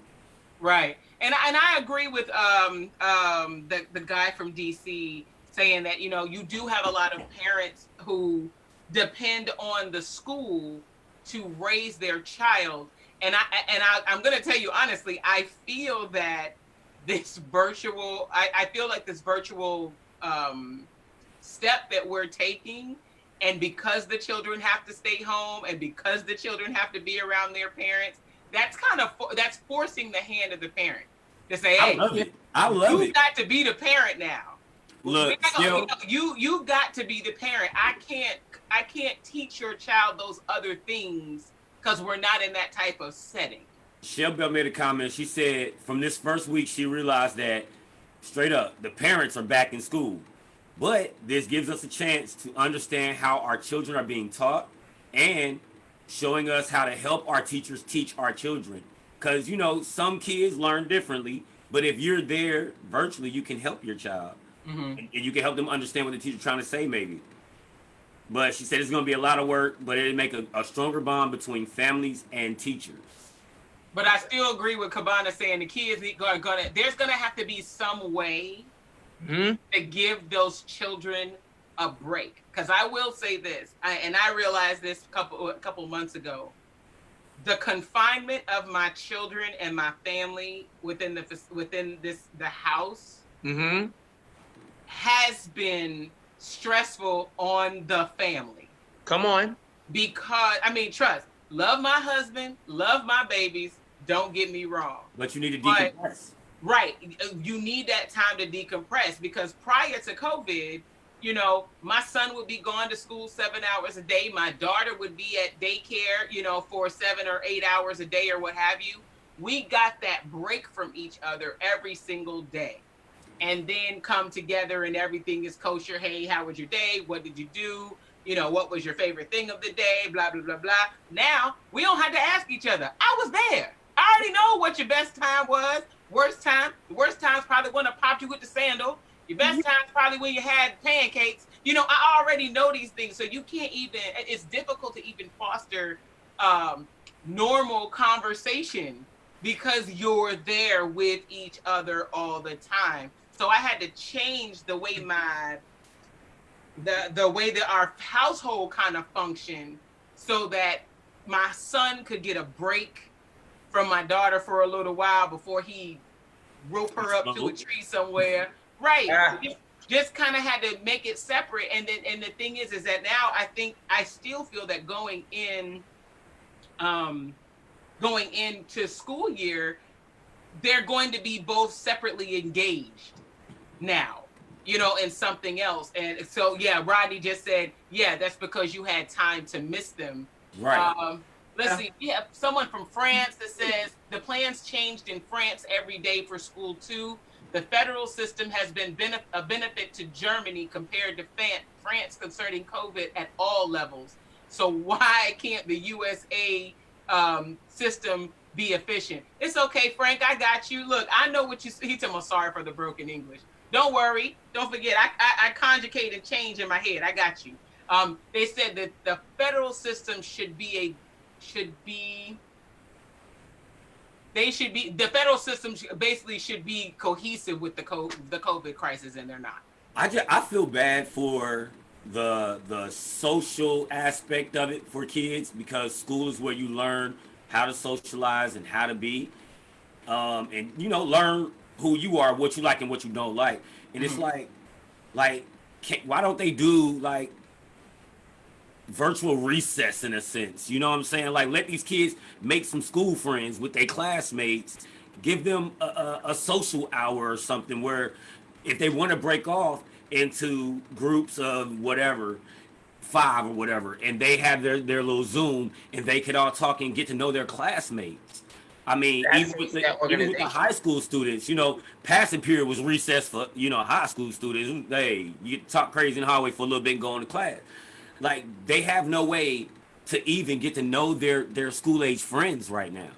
Right. And I agree with the guy from DC saying that, you do have a lot of parents who depend on the school to raise their child. And I'm going to tell you honestly, I feel that this virtual step that we're taking, and because the children have to stay home and because the children have to be around their parents, that's forcing the hand of the parent to say, hey, you've got to be the parent now. Look, you got to be the parent. I can't teach your child those other things because we're not in that type of setting. Shelby made a comment. She said from this first week, she realized that straight up, the parents are back in school. But this gives us a chance to understand how our children are being taught and showing us how to help our teachers teach our children. Because, some kids learn differently, but if you're there virtually, you can help your child. Mm-hmm. And you can help them understand what the teacher's trying to say, maybe. But she said it's going to be a lot of work, but it'll make a stronger bond between families and teachers. But I still agree with Cabana saying the kids there's going to have to be some way to give those children a break. Because I will say this, I realized this a couple months ago. The confinement of my children and my family within the house has been stressful on the family. Come on. Because, trust, love my husband, love my babies, don't get me wrong. But you need to decompress. Right. You need that time to decompress, because prior to COVID, my son would be gone to school 7 hours a day. My daughter would be at daycare, for 7 or 8 hours a day or what have you. We got that break from each other every single day. And then come together and everything is kosher. Hey, how was your day? What did you do? you know, what was your favorite thing of the day, blah, blah, blah, blah. Now, we don't have to ask each other. I was there. I already know what your best time was, worst time. The worst time's probably when I popped you with the sandal. Your best time's probably when you had pancakes. You know, I already know these things, so you can't even, it's difficult to even foster normal conversation because you're there with each other all the time. So I had to change the way the way that our household kind of functioned so that my son could get a break from my daughter for a little while before he rope her up to a tree somewhere. Right. Yeah. Just kind of had to make it separate. And the thing is that now I still feel that going into school year, they're going to be both separately engaged now, you know, in something else. And so, yeah, Rodney just said, yeah, that's because you had time to miss them. Right. Let's see. We have someone from France that says the plans changed in France every day for school too. The federal system has been a benefit to Germany compared to France concerning COVID at all levels. So why can't the USA system be efficient? It's okay, Frank. I got you. Look, I know what you. He told me sorry for the broken English. Don't worry. Don't forget. I conjugate and change in my head. I got you. They said that the federal system the federal system basically should be cohesive with the COVID crisis, and they're not. I feel bad for the social aspect of it for kids because school is where you learn how to socialize and how to be, and you know, learn who you are, what you like and what you don't like. And it's like why don't they do like virtual recess in a sense? You know what I'm saying? Like, let these kids make some school friends with their classmates, give them a social hour or something where if they want to break off into groups of whatever, 5 or whatever, and they have their little Zoom and they could all talk and get to know their classmates. I mean, even with the high school students, you know, passing period was recess for, you know, high school students. Hey, you talk crazy in the hallway for a little bit and go into class. Like, they have no way to even get to know their school age friends right now.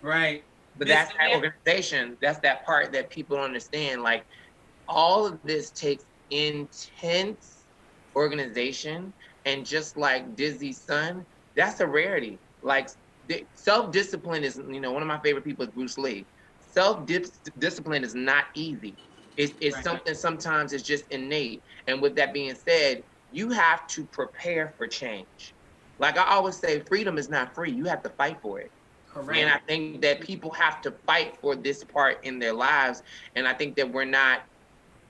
Right. But that's that organization. That's that part that people don't understand. Like, all of this takes intense organization. And just like Dizzy's son, that's a rarity. Like, self-discipline is, you know, one of my favorite people is Bruce Lee. Self-discipline is not easy. It's right. Something sometimes it's just innate. And with that being said, you have to prepare for change. Like I always say, freedom is not free. You have to fight for it. Correct. And I think that people have to fight for this part in their lives. And I think that we're not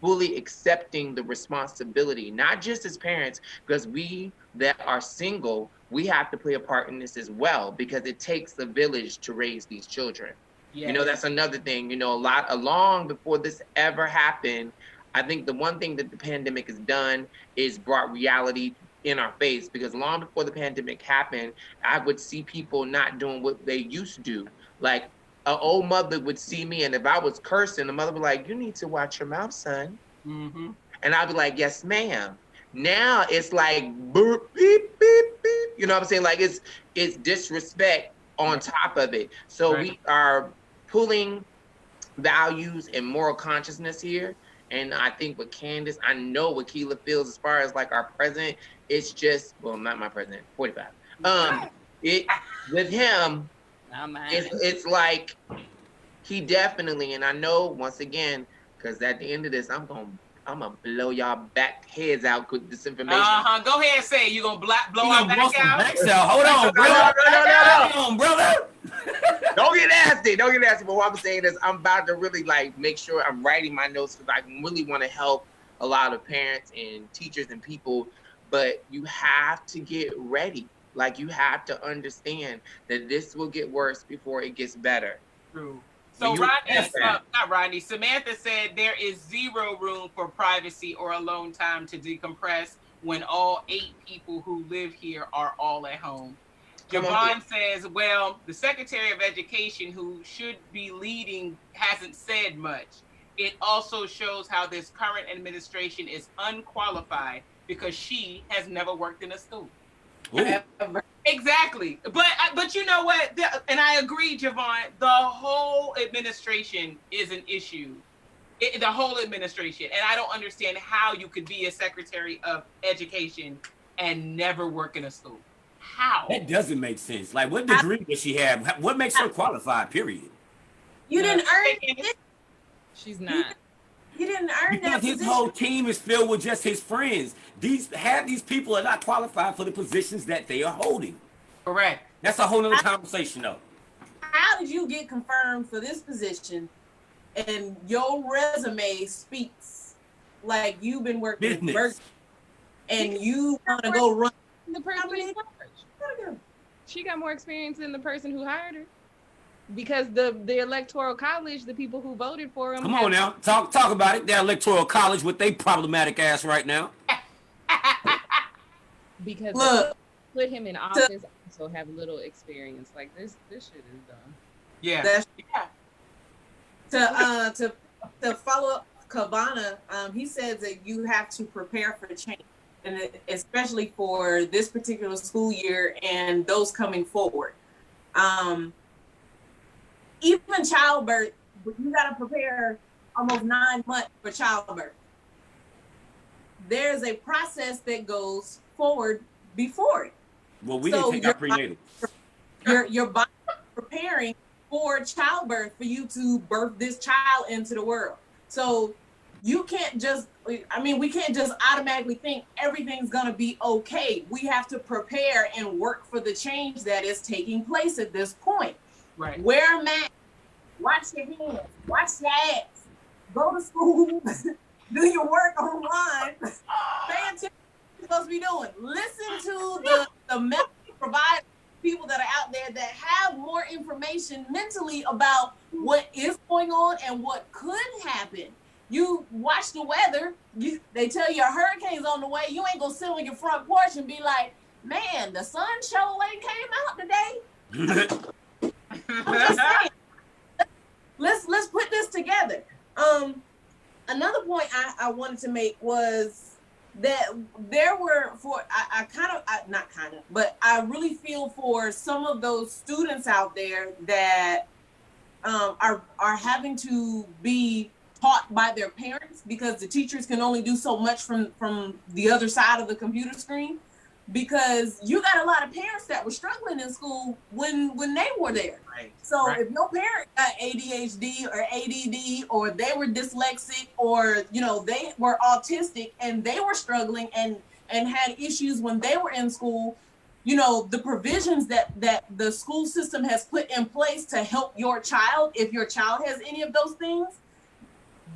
fully accepting the responsibility, not just as parents, because we that are single, we have to play a part in this as well, because it takes a village to raise these children. Yes. You know, that's another thing, you know, long before this ever happened, I think the one thing that the pandemic has done is brought reality in our face, because long before the pandemic happened, I would see people not doing what they used to do. Like an old mother would see me, and if I was cursing, the mother would be like, "You need to watch your mouth, son." Mm-hmm. And I'd be like, "Yes, ma'am." Now it's like, boop, beep, beep, beep. You know what I'm saying? Like it's disrespect on top of it. So we are pulling values and moral consciousness here. And I think with Candice, I know what Kela feels as far as like our president. It's just, well, not my president, 45. With him, it's like he definitely, and I know once again, because at the end of this, I'm gonna blow y'all back heads out with this information. Go ahead and say it. You gonna blow our back out? Hold on, brother. Hold on, brother. Don't get nasty. But what I'm saying is, I'm about to really like make sure I'm writing my notes, because I really want to help a lot of parents and teachers and people. But you have to get ready. Like, you have to understand that this will get worse before it gets better. True. So Samantha said there is zero room for privacy or alone time to decompress when all 8 people who live here are all at home. Javon says, well, the Secretary of Education, who should be leading, hasn't said much. It also shows how this current administration is unqualified because she has never worked in a school. Ooh. Exactly. But you know what? And I agree, Javon, the whole administration is an issue. The whole administration. And I don't understand how you could be a secretary of education and never work in a school. How? That doesn't make sense. Like, what degree does she have? What makes her qualified, period? You didn't earn it. She's not. You didn't earn that Because his position. whole team is filled with just his friends. These people are not qualified for the positions that they are holding. Correct. That's a whole other conversation, though. How did you get confirmed for this position and your resume speaks like you've been working Business. Burger and you want to go run The person who hired her. She got more experience than the person who hired her. Because the electoral college, the people who voted for him. Come on now, talk about it. The electoral college with they problematic ass right now. Because Look, put him in office, also have little experience. Like this shit is dumb. Yeah. That's, Yeah. to follow up Kavana, he says that you have to prepare for change, and especially for this particular school year and those coming forward. Even childbirth, you got to prepare almost 9 months for childbirth. There's a process that goes forward before it. Well, we didn't take our prenatal. Your body is preparing for childbirth for you to birth this child into the world. So you can't just, we can't just automatically think everything's going to be okay. We have to prepare and work for the change that is taking place at this point. Right. Wear a mask, wash your hands, wash your ass, go to school, do your work online, pay attention to what you're supposed to be doing. Listen to the medical providers, people that are out there that have more information mentally about what is going on and what could happen. You watch the weather, they tell you a hurricane's on the way, you ain't gonna sit on your front porch and be like, man, the sun show ain't came out today. I'm just saying. Let's put this together. Another point I wanted to make was that there were I really feel for some of those students out there that are having to be taught by their parents because the teachers can only do so much from the other side of the computer screen. Because you got a lot of parents that were struggling in school when they were there. Right. So Right. if your parent got ADHD or ADD or they were dyslexic or they were autistic and they were struggling and had issues when they were in school, the provisions that the school system has put in place to help your child, if your child has any of those things,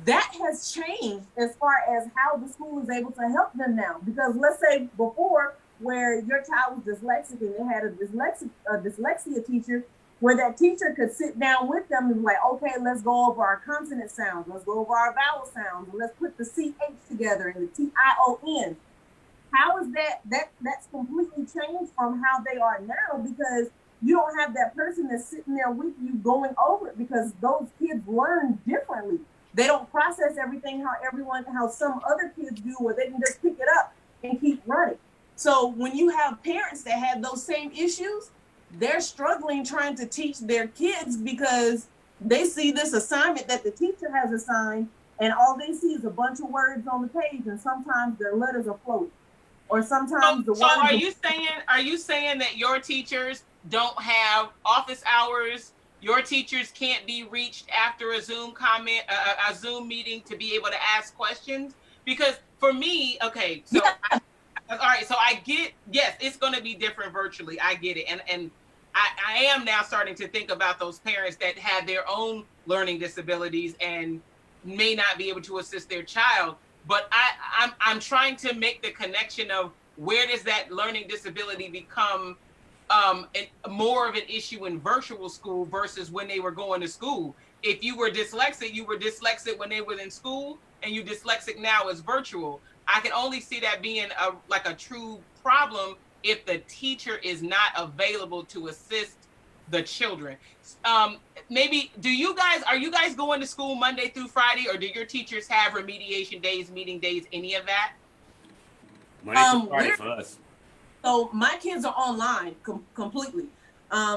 that has changed as far as how the school is able to help them now. Because let's say before, where your child was dyslexic and they had a dyslexia teacher, where that teacher could sit down with them and be like, okay, let's go over our consonant sounds, let's go over our vowel sounds, and let's put the CH together and the TION. How is that's completely changed from how they are now, because you don't have that person that's sitting there with you going over it, because those kids learn differently. They don't process everything how some other kids do, where they can just pick it up and keep running. So when you have parents that have those same issues, they're struggling trying to teach their kids because they see this assignment that the teacher has assigned, and all they see is a bunch of words on the page, and sometimes their letters are floating, or sometimes So are you saying that your teachers don't have office hours? Your teachers can't be reached after a Zoom a Zoom meeting to be able to ask questions? Because for me, okay, so yeah. All right, so I get, yes, it's going to be different virtually. I get it. And I am now starting to think about those parents that have their own learning disabilities and may not be able to assist their child. But I'm trying to make the connection of where does that learning disability become more of an issue in virtual school versus when they were going to school. If you were dyslexic when they were in school, and you dyslexic now as virtual. I can only see that being a true problem if the teacher is not available to assist the children. Maybe are you guys going to school Monday through Friday, or do your teachers have remediation days, meeting days, any of that? Monday through Friday for us. So my kids are online completely.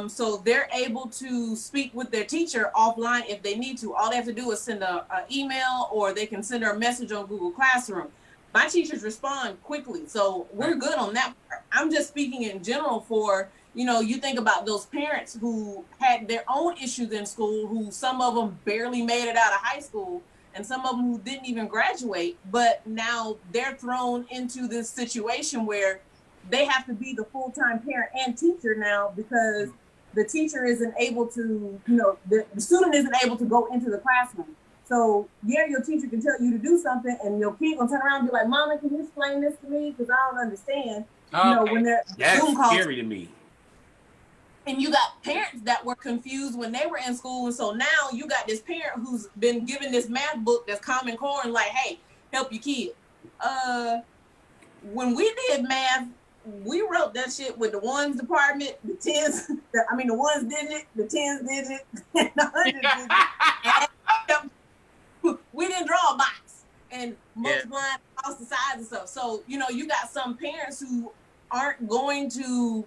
So they're able to speak with their teacher offline if they need to. All they have to do is send an email, or they can send her a message on Google Classroom. My teachers respond quickly, so we're good on that part. I'm just speaking in general for, you think about those parents who had their own issues in school, who some of them barely made it out of high school, and some of them who didn't even graduate, but now they're thrown into this situation where they have to be the full-time parent and teacher now, because the teacher isn't able to, the student isn't able to go into the classroom. So yeah, your teacher can tell you to do something, and your kid gonna turn around and be like, "Mama, can you explain this to me? Because I don't understand." Okay. When they're That's Zoom calls. scary to me. And you got parents that were confused when they were in school, and so now you got this parent who's been given this math book that's Common Core and like, "Hey, help your kid." When we did math, we wrote that shit with the ones department, the tens, the ones digit, the tens digit, and the hundred digit. We didn't draw a box and multiplying across the sides and stuff. So, you got some parents who aren't going to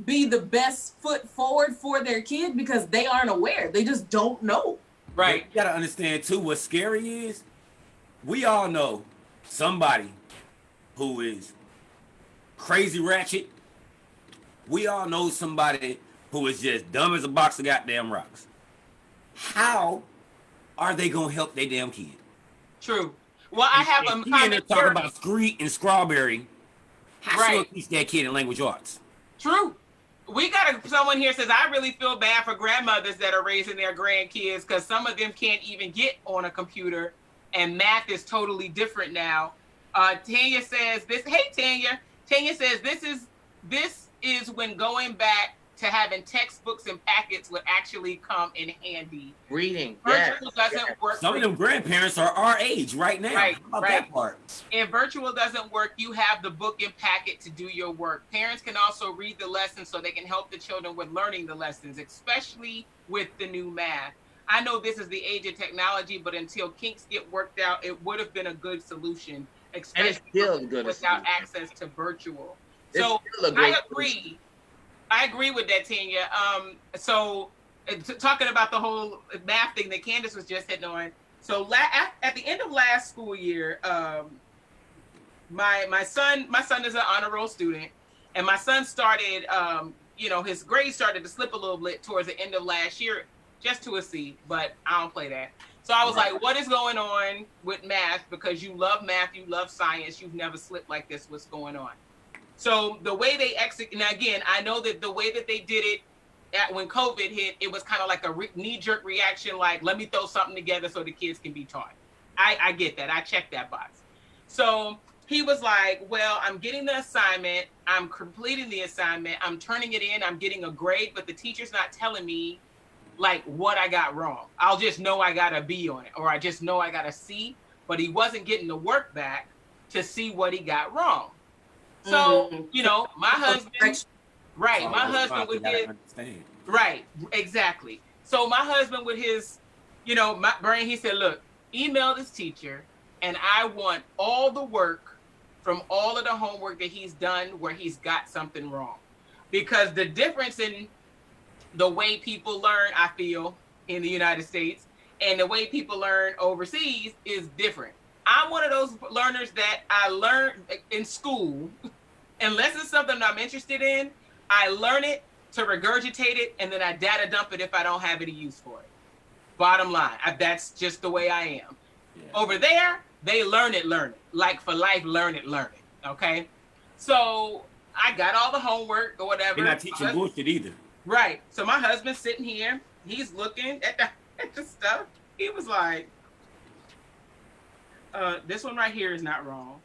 be the best foot forward for their kid because they aren't aware. They just don't know. Right. You gotta understand too, what scary is, we all know somebody who is crazy ratchet. We all know somebody who is just dumb as a box of goddamn rocks. How are they gonna help their damn kid? True. Well, I have a comment talking about Screet and Strawberry. How Right. she gonna teach that kid in language arts? True. We got someone here says, I really feel bad for grandmothers that are raising their grandkids because some of them can't even get on a computer, and math is totally different now. Tanya says this. Hey, Tanya. Tanya says this is when going back to having textbooks and packets would actually come in handy. Reading. Virtual doesn't work. Some of them grandparents are our age right now. Right, How about right. that part? If virtual doesn't work, you have the book and packet to do your work. Parents can also read the lessons so they can help the children with learning the lessons, especially with the new math. I know this is the age of technology, but until kinks get worked out, it would have been a good solution, especially without access to virtual. So I agree. I agree with that, Tanya. So talking about the whole math thing that Candice was just hitting on. So at the end of last school year, my son is an honor roll student, and my son started, his grades started to slip a little bit towards the end of last year, just to a C, but I don't play that. So I was like, what is going on with math? Because you love math, you love science, you've never slipped like this. What's going on? So the way they execute, now again, I know that the way that they did it when COVID hit, it was kind of like a knee-jerk reaction, like, let me throw something together so the kids can be taught. I get that. I checked that box. So he was like, well, I'm getting the assignment. I'm completing the assignment. I'm turning it in. I'm getting a grade, but the teacher's not telling me, like, what I got wrong. I'll just know I got a B on it, or I just know I got a C, but he wasn't getting the work back to see what he got wrong. So, my husband, right, my husband with his, right, exactly. So my husband with his, my brain, he said, look, email this teacher, and I want all the work from all of the homework that he's done where he's got something wrong. Because the difference in the way people learn, I feel, in the United States, and the way people learn overseas is different. I'm one of those learners that I learned in school, unless it's something I'm interested in, I learn it to regurgitate it, and then I data dump it if I don't have any use for it. Bottom line, that's just the way I am. Yeah. Over there, they learn it. Like for life, learn it. Okay? So I got all the homework or whatever. You're not teaching bullshit either. Right. So my husband's sitting here, he's looking at the stuff. He was like, this one right here is not wrong.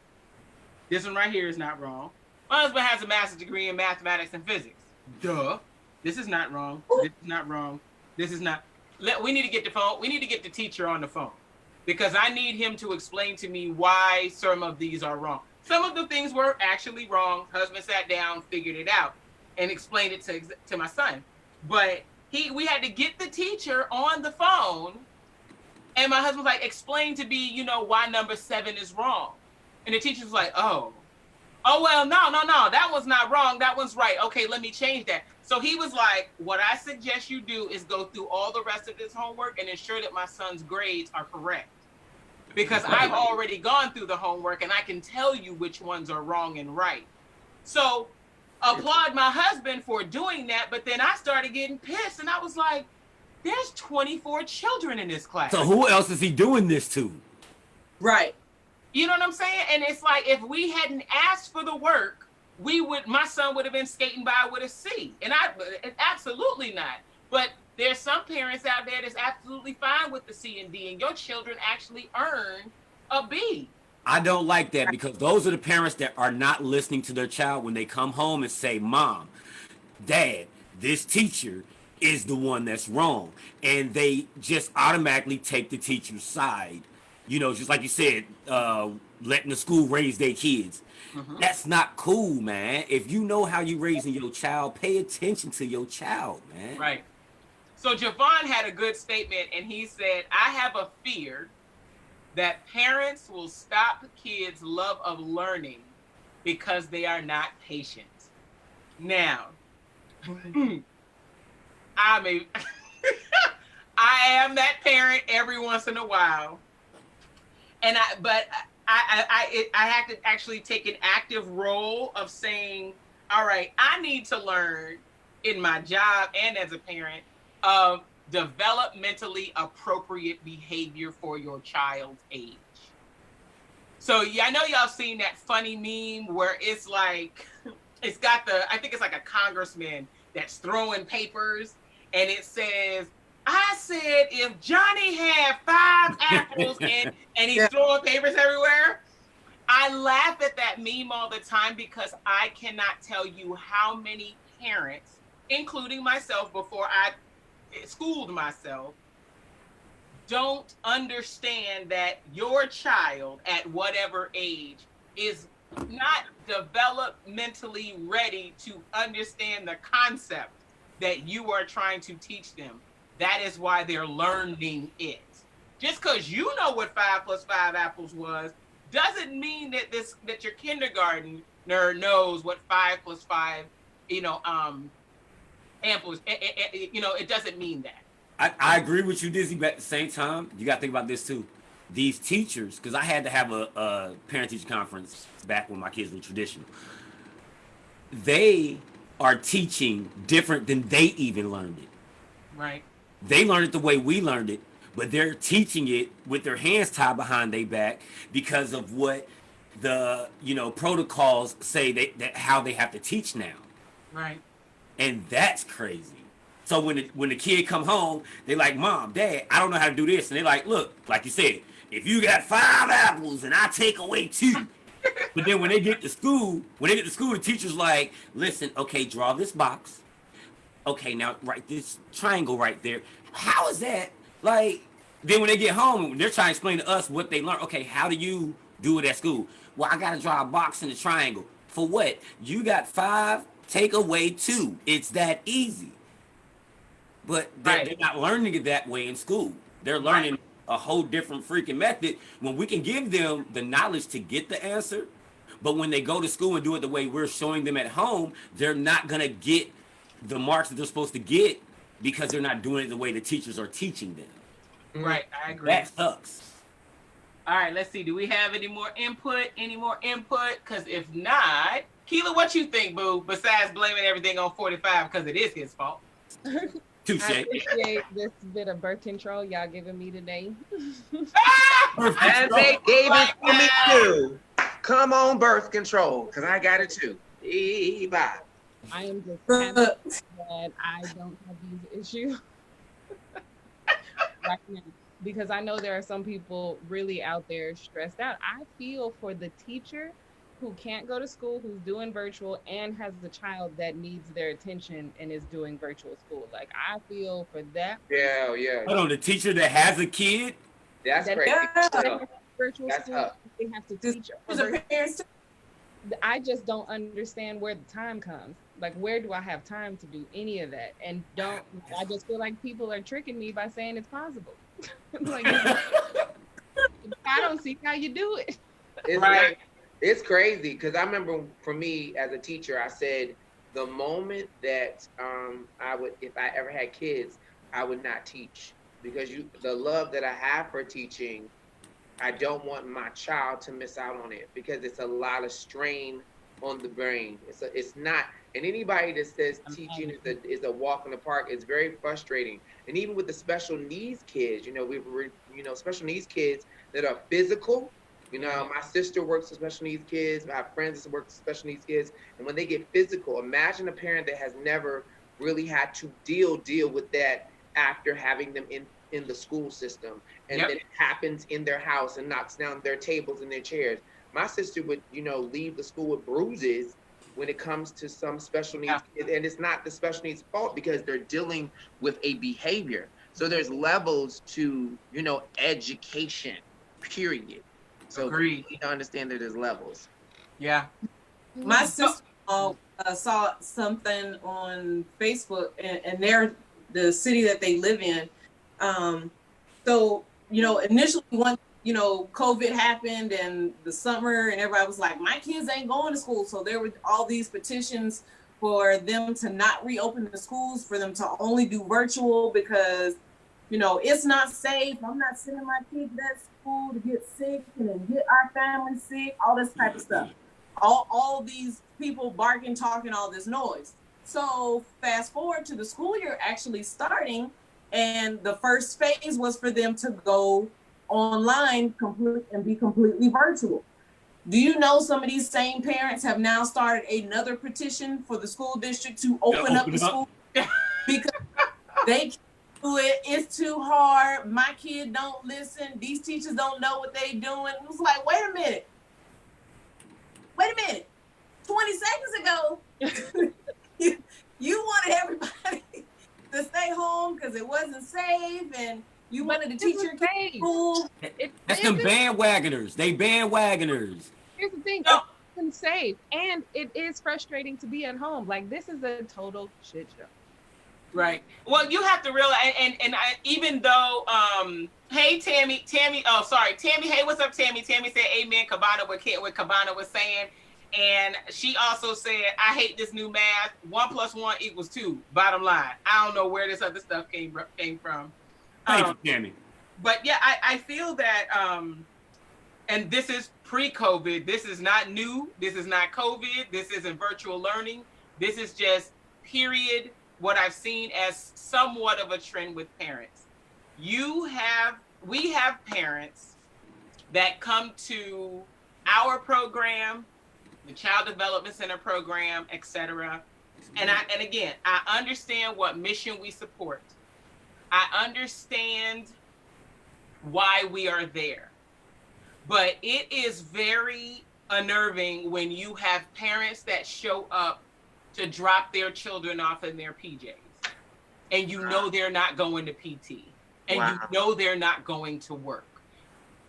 This one right here is not wrong. My husband has a master's degree in mathematics and physics. Duh. This is not wrong. This is not wrong. This is not. We need to get the phone. We need to get the teacher on the phone because I need him to explain to me why some of these are wrong. Some of the things were actually wrong. Husband sat down, figured it out, and explained it to my son. But we had to get the teacher on the phone, and my husband was like, explain to me, why number 7 is wrong. And the teacher's like, oh, well, no, that one's not wrong. That one's right. Okay, let me change that. So he was like, what I suggest you do is go through all the rest of this homework and ensure that my son's grades are correct. Because I've already gone through the homework and I can tell you which ones are wrong and right. So applaud my husband for doing that, but then I started getting pissed and I was like, there's 24 children in this class. So who else is he doing this to? Right. You know what I'm saying? And it's like, if we hadn't asked for the work, my son would have been skating by with a C. And absolutely not. But there's some parents out there that's absolutely fine with the C and D, and your children actually earn a B. I don't like that, because those are the parents that are not listening to their child when they come home and say, Mom, Dad, this teacher is the one that's wrong. And they just automatically take the teacher's side. You know, just like you said, letting the school raise their kids. Mm-hmm. That's not cool, man. If you know how you raising your child, pay attention to your child, man. Right. So Javon had a good statement, and he said, I have a fear that parents will stop kids' love of learning because they are not patient. Now, I am that parent every once in a while. And I have to actually take an active role of saying, all right, I need to learn in my job and as a parent of developmentally appropriate behavior for your child's age. So yeah, I know y'all seen that funny meme where it's like, it's got I think it's like a congressman that's throwing papers, and it says, I said if Johnny had 5 apples and he's throwing papers everywhere. I laugh at that meme all the time because I cannot tell you how many parents, including myself before I schooled myself, don't understand that your child at whatever age is not developmentally ready to understand the concept that you are trying to teach them. That is why they're learning it. Just because you know what 5 + 5 apples was doesn't mean that your kindergartner knows what 5 + 5, apples. It doesn't mean that. I agree with you, Dizzy, but at the same time, you got to think about this too. These teachers, because I had to have a parent-teacher conference back when my kids were traditional. They are teaching different than they even learned it. Right. They learned it the way we learned it, but they're teaching it with their hands tied behind their back because of what the protocols say that how they have to teach now. Right. And that's crazy. So when the kid come home, they like, Mom, Dad, I don't know how to do this. And they like, look, like you said, if you got 5 apples and I take away 2. But then when they get to school, the teacher's like, listen, okay, draw this box. Okay, now write this triangle right there. How is that? Like, then when they get home, they're trying to explain to us what they learned. Okay, how do you do it at school? Well, I got to draw a box in the triangle. For what? You got 5, take away 2. It's that easy. But they're not learning it that way in school. They're learning a whole different freaking method when we can give them the knowledge to get the answer. But when they go to school and do it the way we're showing them at home, they're not going to get the marks that they're supposed to get because they're not doing it the way the teachers are teaching them. Right, I agree. That sucks. All right, let's see. Do we have any more input? Because if not, Kela, what you think, boo? Besides blaming everything on 45 because it is his fault. Touche. I appreciate this bit of birth control y'all giving me today. And they gave it to me too. Come on, birth control, because I got it too. Bye. I am just happy that I don't have these issues right now, because I know there are some people really out there stressed out. I feel for the teacher who can't go to school, who's doing virtual, and has the child that needs their attention and is doing virtual school. Like, I feel for that. Yeah. Hold on, the teacher that has a kid? That's that crazy. Virtual That's school, tough. they have to teach. I just don't understand where the time comes. Like, where do I have time to do any of that? And I just feel like people are tricking me by saying it's possible. Like, I don't see how you do it. It's right. It's crazy because I remember for me as a teacher, I said the moment that I would, if I ever had kids, I would not teach because the love that I have for teaching, I don't want my child to miss out on it because it's a lot of strain on the brain. It's not, and anybody that says teaching is a walk in the park is very frustrating. And even with the special needs kids, special needs kids that are physical. My sister works with special needs kids. I have friends that work with special needs kids, and when they get physical, imagine a parent that has never really had to deal with that after having them in the school system, and then it happens in their house and knocks down their tables and their chairs. My sister would, leave the school with bruises when it comes to some special needs kids, and it's not the special needs fault because they're dealing with a behavior. So there's levels to, education, period. So we need to understand that there's levels. Yeah. My sister saw something on Facebook, and they're the city that they live in. So, initially once, COVID happened and the summer, and everybody was like, my kids ain't going to school. So there were all these petitions for them to not reopen the schools, for them to only do virtual because, it's not safe. I'm not sending my kids to that school to get sick and then get our family sick, all this type of stuff. All these people barking, talking, all this noise. So fast forward to the school year actually starting, and the first phase was for them to go online and be completely virtual. Do you know some of these same parents have now started another petition for the school district to open up the school because they can't do it? It's too hard. My kid don't listen. These teachers don't know what they doing. It was like, wait a minute. 20 seconds ago, you wanted everybody to stay home because it wasn't safe, and you wanted to teach your kids school. That's them bandwagoners. They bandwagoners. Here's the thing. It's safe, and it is frustrating to be at home. Like, this is a total shit show. Right. Well, you have to realize, and even though, hey, Tammy, oh, sorry, Tammy, hey, what's up, Tammy? Tammy said, amen, Cabana, what Cabana was saying. And she also said, I hate this new math. 1 + 1 = 2. Bottom line. I don't know where this other stuff came from. Thank you, Tammy. But yeah, I feel that, and this is pre-COVID. This is not new. This is not COVID. This isn't virtual learning. This is just period. What I've seen as somewhat of a trend with parents. We have parents that come to our program, the Child Development Center program, etc. And again, I understand what mission we support. I understand why we are there. But it is very unnerving when you have parents that show up to drop their children off in their PJs. And you know they're not going to PT. And you know they're not going to work.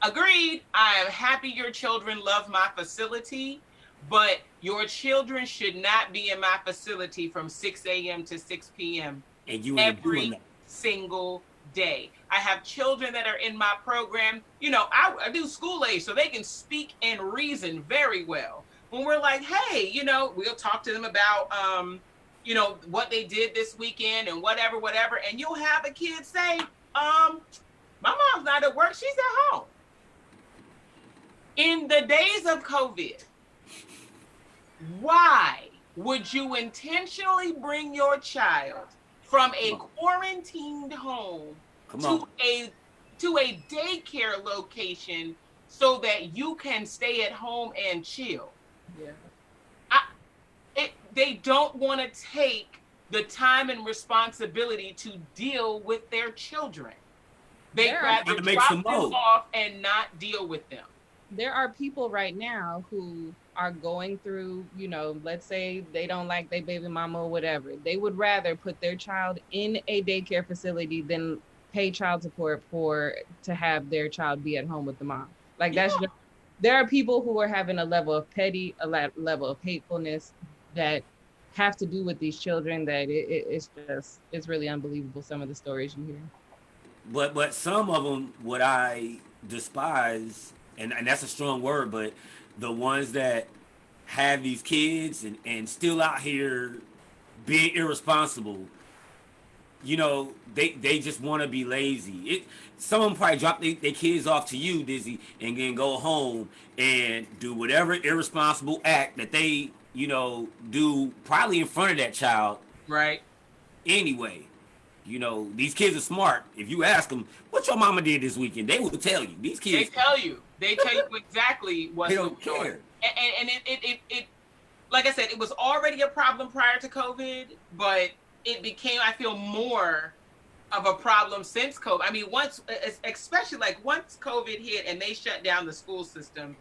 Agreed. I am happy your children love my facility, but your children should not be in my facility from 6 a.m. to 6 p.m. And you every single day. I have children that are in my program. I do school age, so they can speak and reason very well. When we're like, hey, we'll talk to them about, what they did this weekend and whatever. And you'll have a kid say, my mom's not at work, she's at home. In the days of COVID, why would you intentionally bring your child from a quarantined home to a daycare location so that you can stay at home and chill? Yeah. They don't want to take the time and responsibility to deal with their children. They'd rather drop them off and not deal with them. There are people right now who are going through, let's say they don't like their baby mama or whatever. They would rather put their child in a daycare facility than pay child support to have their child be at home with the mom. Like, that's just, there are people who are having a level of level of hatefulness that have to do with these children that it's really unbelievable, some of the stories you hear. But some of them, what I despise, and that's a strong word, but the ones that have these kids and still out here being irresponsible, you know, they just want to be lazy. Some of them probably drop their kids off to you, Dizzy, and then go home and do whatever irresponsible act that they, you know, do probably in front of that child. Right. Anyway, you know, these kids are smart. If you ask them what your mama did this weekend, they will tell you. These They kids, tell you. They tell you exactly what's they going don't on. care. And it, like I said, it was already a problem prior to COVID, but it became, I feel, more of a problem since COVID. I mean, especially like once COVID hit and they shut down the school system,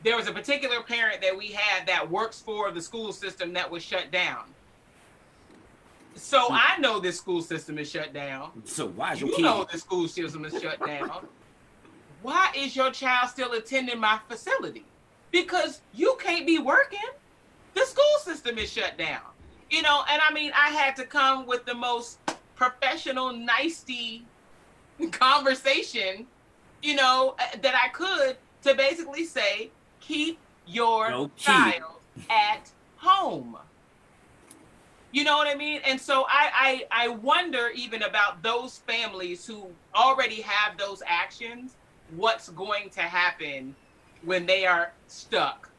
there was a particular parent that we had that works for the school system that was shut down. So I know this school system is shut down. So why is your You kid? know the school system is shut down. Why is your child still attending my facility? Because you can't be working. The school system is shut down. You know, and I mean, I had to come with the most professional, nicety conversation, you know, that I could to basically say, keep your child at home. You know what I mean? And so I wonder even about those families who already have those actions, what's going to happen when they are stuck.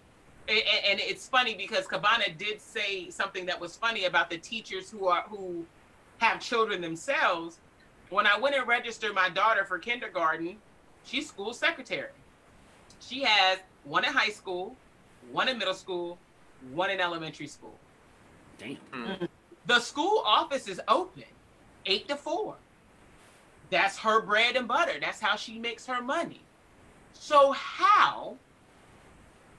And it's funny because Cabana did say something that was funny about the teachers who have children themselves. When I went and registered my daughter for kindergarten, she's school secretary. She has one in high school, one in middle school, one in elementary school. Damn. The school office is open 8 to 4. That's her bread and butter. That's how she makes her money. So how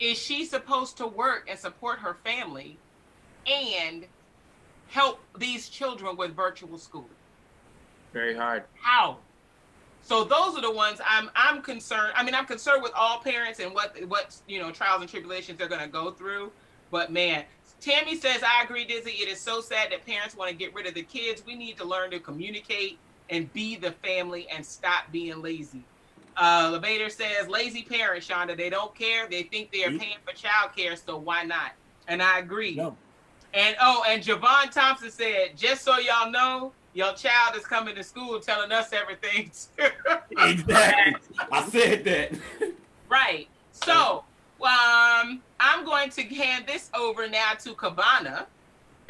is she supposed to work and support her family and help these children with virtual school? Very hard. How? So those are the ones I'm concerned. I mean, I'm concerned with all parents and what you know, trials and tribulations they're going to go through. But man, Tammy says, I agree, Dizzy. It is so sad that parents want to get rid of the kids. We need to learn to communicate and be the family and stop being lazy. Levator says, lazy parents, Shonda, they don't care. They think they are paying for childcare, so why not? And I agree. No. And and Javon Thompson said, just so y'all know, your child is coming to school telling us everything. Exactly. I said that. Right. So I'm going to hand this over now to Cabana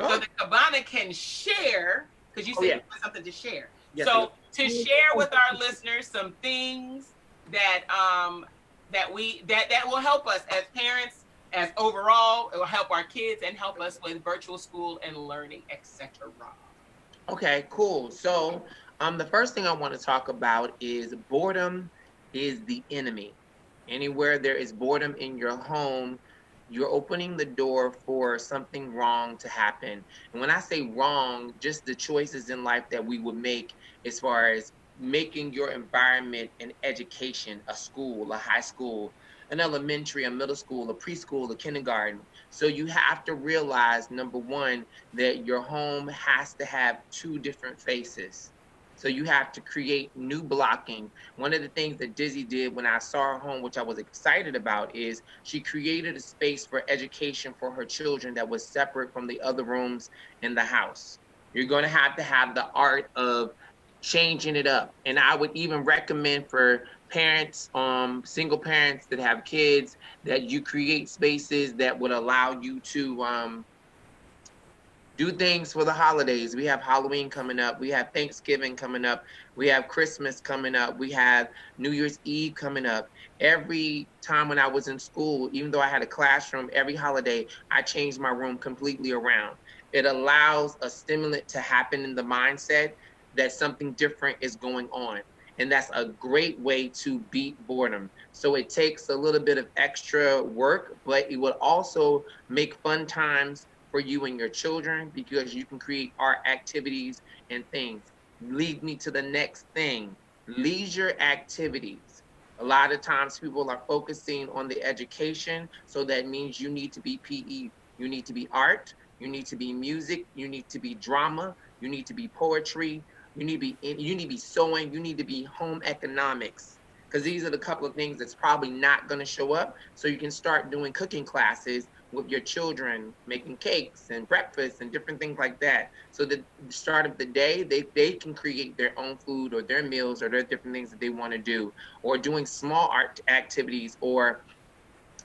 so that Cabana can share, because you said you have something to share. Yes, so to share with our listeners some things that that will help us as parents, as overall, it will help our kids and help us with virtual school and learning, etc. Okay, cool. So the first thing I want to talk about is boredom is the enemy. Anywhere there is boredom in your home, you're opening the door for something wrong to happen. And when I say wrong, just the choices in life that we would make as far as making your environment an education, a school, a high school, an elementary, a middle school, a preschool, a kindergarten. So you have to realize, number one, that your home has to have 2 different faces. So you have to create new blocking. One of the things that Dizzy did when I saw her home, which I was excited about, is she created a space for education for her children that was separate from the other rooms in the house. You're going to have the art of changing it up. And I would even recommend for parents, single parents that have kids, that you create spaces that would allow you to do things for the holidays. We have Halloween coming up. We have Thanksgiving coming up. We have Christmas coming up. We have New Year's Eve coming up. Every time when I was in school, even though I had a classroom, every holiday, I changed my room completely around. It allows a stimulant to happen in the mindset that something different is going on. And that's a great way to beat boredom. So it takes a little bit of extra work, but it will also make fun times for you and your children, because you can create art activities and things. Lead me to the next thing, leisure activities. A lot of times people are focusing on the education, so that means you need to be PE, you need to be art, you need to be music, you need to be drama, you need to be poetry, you need to be sewing, you need to be home economics. because these are the couple of things that's probably not going to show up. So you can start doing cooking classes with your children, making cakes and breakfast and different things like that. So that the start of the day, they can create their own food or their meals or their different things that they want to do, or doing small art activities, or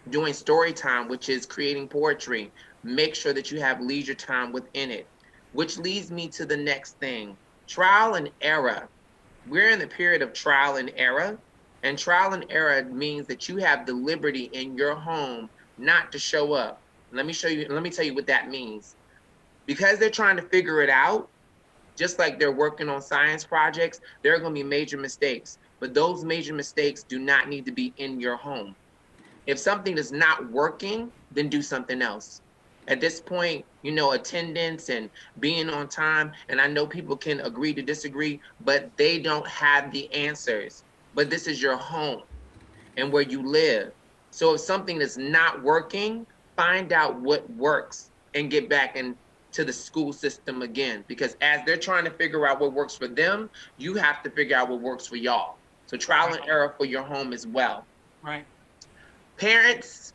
doing story time, which is creating poetry. Make sure that you have leisure time within it, which leads me to the next thing, trial and error. We're in the period of trial and error, and trial and error means that you have the liberty in your home not to show up. Let me tell you what that means. Because they're trying to figure it out, just like they're working on science projects, there are going to be major mistakes, but those major mistakes do not need to be in your home. If something is not working, then do something else. At this point, attendance and being on time, and I know people can agree to disagree, but they don't have the answers. But this is your home and where you live. So if something is not working, find out what works and get back into the school system again. Because as they're trying to figure out what works for them, you have to figure out what works for y'all. So trial and error for your home as well. Right. Parents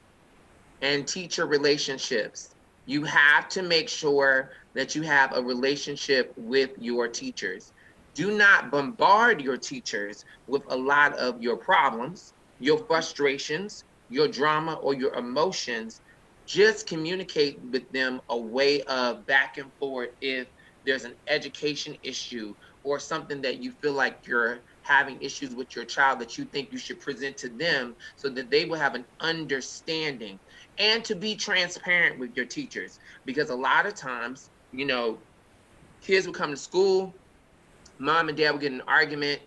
and teacher relationships. You have to make sure that you have a relationship with your teachers. Do not bombard your teachers with a lot of your problems, your frustrations, your drama, or your emotions. Just communicate with them a way of back and forth if there's an education issue or something that you feel like you're having issues with your child that you think you should present to them, so that they will have an understanding. And to be transparent with your teachers, because a lot of times, kids would come to school, mom and dad would get in an argument,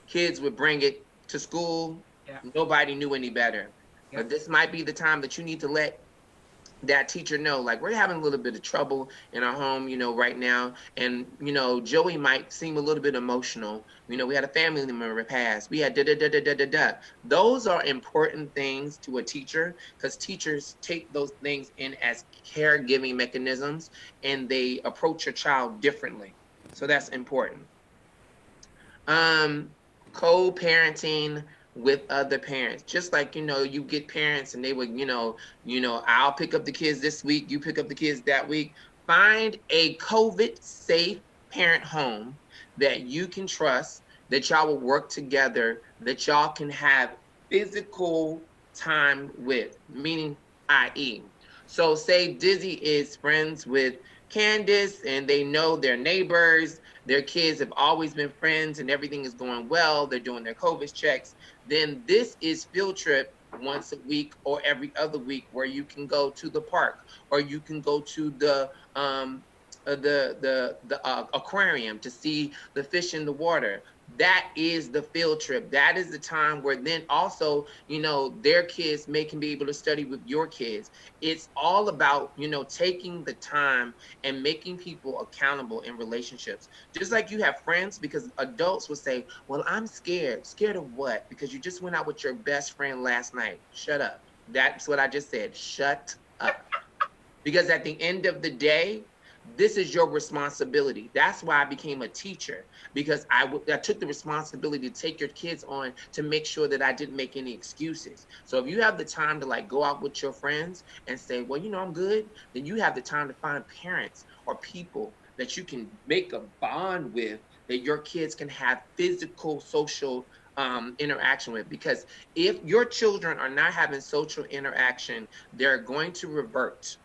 kids would bring it to school, nobody knew any better. But this might be the time that you need to let that teacher know, like, we're having a little bit of trouble in our home, right now. And, Joey might seem a little bit emotional. We had a family member pass. We had da-da-da-da-da-da-da. Those are important things to a teacher, because teachers take those things in as caregiving mechanisms, and they approach your child differently. So that's important. Co-parenting with other parents, just like you get parents and they would I'll pick up the kids this week, you pick up the kids that week. Find a COVID safe parent home that you can trust, that y'all will work together, that y'all can have physical time with, meaning i.e. So say Dizzy is friends with Candice and they know their neighbors, their kids have always been friends and everything is going well, they're doing their COVID checks, then this is field trip once a week or every other week, where you can go to the park, or you can go to the aquarium to see the fish in the water. That is the field trip. That is the time where then also, their kids can be able to study with your kids. It's all about, taking the time and making people accountable in relationships. Just like you have friends, because adults will say, well, I'm scared. Scared of what? Because you just went out with your best friend last night. Shut up. That's what I just said. Shut up. Because at the end of the day, this is your responsibility. That's why I became a teacher, because I took the responsibility to take your kids on, to make sure that I didn't make any excuses. So if you have the time to go out with your friends and say, well, I'm good, then you have the time to find parents or people that you can make a bond with, that your kids can have physical, social interaction with. Because if your children are not having social interaction, they're going to revert.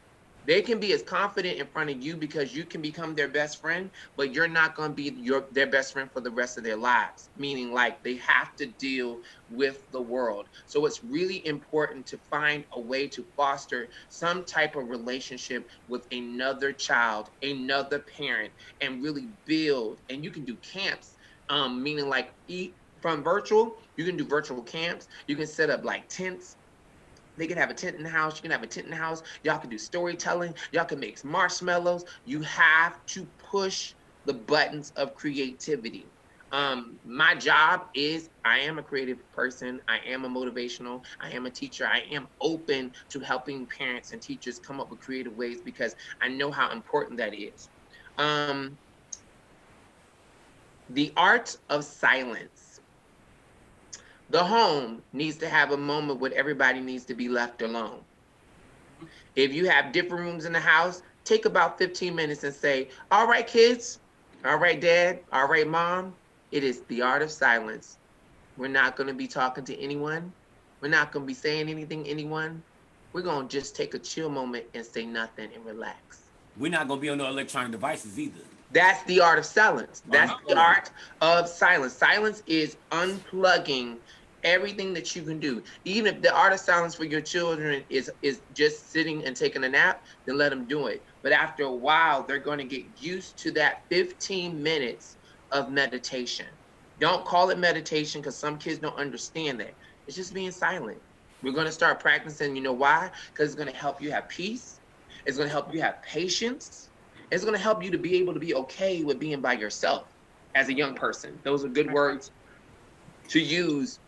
They can be as confident in front of you because you can become their best friend, but you're not going to be their best friend for the rest of their lives, meaning they have to deal with the world. So it's really important to find a way to foster some type of relationship with another child, another parent, and really build. And you can do camps, meaning from virtual, you can do virtual camps. You can set up tents. They can have a tent in the house. You can have a tent in the house. Y'all can do storytelling. Y'all can make marshmallows. You have to push the buttons of creativity. My job is, I am a creative person. I am a motivational. I am a teacher. I am open to helping parents and teachers come up with creative ways, because I know how important that is. The art of silence. the home needs to have a moment where everybody needs to be left alone. If you have different rooms in the house, take about 15 minutes and say, all right, kids, all right, dad, all right, mom, it is the art of silence. We're not going to be talking to anyone. We're not going to be saying anything to anyone. We're going to just take a chill moment and say nothing and relax. We're not going to be on no electronic devices either. That's the art of silence. That's the art of silence. Silence is unplugging everything that you can do. Even if the art of silence for your children is just sitting and taking a nap, then let them do it. But after a while, they're going to get used to that 15 minutes of meditation. Don't call it meditation because some kids don't understand that. It's just being silent. We're going to start practicing. You know why? Because it's going to help you have peace. It's going to help you have patience. It's going to help you to be able to be okay with being by yourself as a young person. Those are good words to use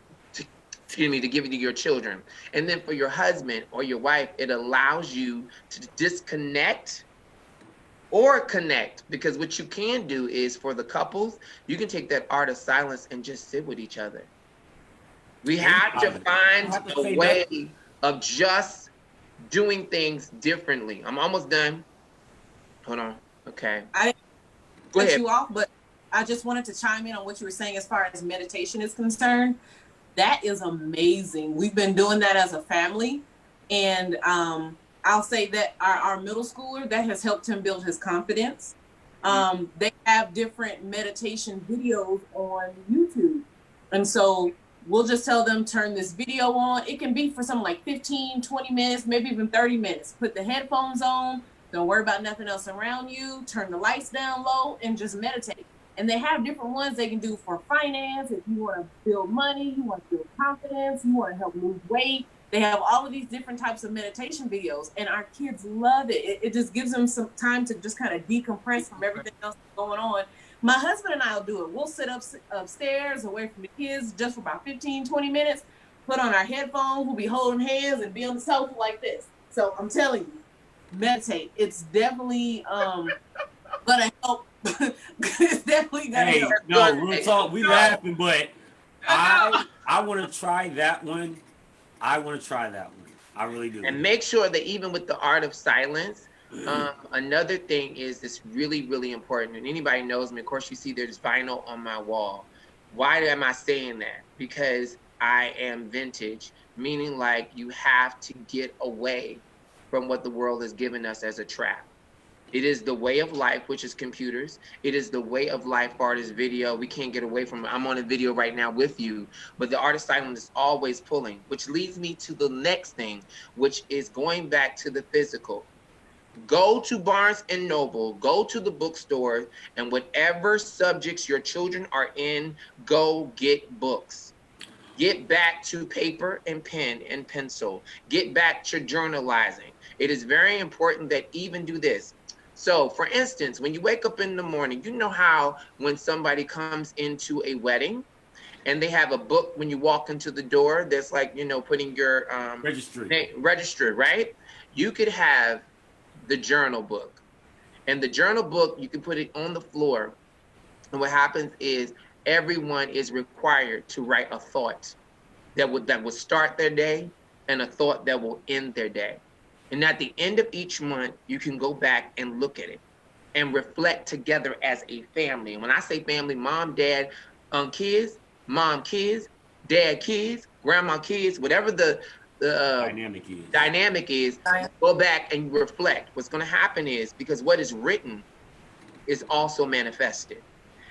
to give it to your children. And then for your husband or your wife, it allows you to disconnect or connect, because what you can do is, for the couples, you can take that art of silence and just sit with each other. We have to find a way of just doing things differently. I'm almost done. Hold on. Okay. I Go cut ahead. you off, but I just wanted to chime in on what you were saying as far as meditation is concerned. That is amazing. We've been doing that as a family, and I'll say that our middle schooler, that has helped him build his confidence. They have different meditation videos on YouTube, and so we'll just tell them, turn this video on. It can be for something like 15, 20 minutes, maybe even 30 minutes. Put the headphones on. Don't worry about nothing else around you. Turn the lights down low and just meditate. And they have different ones they can do for finance. If you want to build money, you want to build confidence, you want to help lose weight. They have all of these different types of meditation videos, and our kids love it. It just gives them some time to just kind of decompress from everything else that's going on. My husband and I will do it. We'll sit upstairs away from the kids just for about 15, 20 minutes, put on our headphones, we'll be holding hands and be on the sofa like this. So I'm telling you, meditate. It's definitely gonna help. It's definitely gonna help. No, real talk. We laughing, but I want to try that one. I want to try that one. I really do. And make sure that even with the art of silence, another thing is this really, really important. And anybody knows me, of course, you see there's vinyl on my wall. Why am I saying that? Because I am vintage, meaning like you have to get away from what the world has given us as a trap. It is the way of life, which is computers. It is the way of life, art is video. We can't get away from it. I'm on a video right now with you, but the art of silence is always pulling, which leads me to the next thing, which is going back to the physical. Go to Barnes & Noble, go to the bookstore, and whatever subjects your children are in, go get books. Get back to paper and pen and pencil. Get back to journalizing. It is very important that even do this. So, for instance, when you wake up in the morning, you know how when somebody comes into a wedding and they have a book when you walk into the door that's like, you know, putting your registry, right? You could have the journal book. And the journal book, you can put it on the floor. And what happens is everyone is required to write a thought that will start their day and a thought that will end their day. And at the end of each month, you can go back and look at it and reflect together as a family. And when I say family, mom, dad, kids, mom, kids, dad, kids, grandma, kids, whatever the dynamic is, go back and reflect. What's going to happen is, because what is written is also manifested.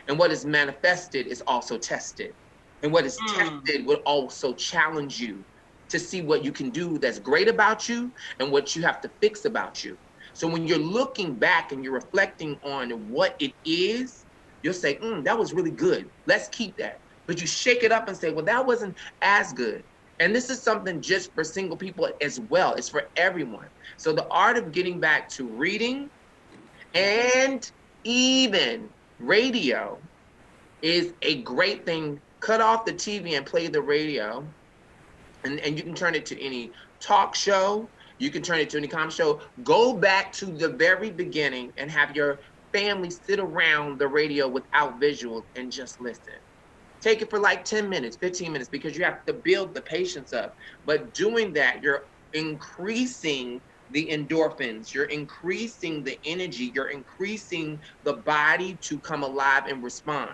And what is manifested is also tested. And what is tested will also challenge you to see what you can do that's great about you and what you have to fix about you. So when you're looking back and you're reflecting on what it is, you'll say, that was really good. Let's keep that. But you shake it up and say, well, that wasn't as good. And this is something just for single people as well. It's for everyone. So the art of getting back to reading and even radio is a great thing. Cut off the TV and play the radio. And you can turn it to any talk show. You can turn it to any comedy show. Go back to the very beginning and have your family sit around the radio without visuals and just listen. Take it for like 10 minutes, 15 minutes, because you have to build the patience up. But doing that, you're increasing the endorphins, you're increasing the energy, you're increasing the body to come alive and respond.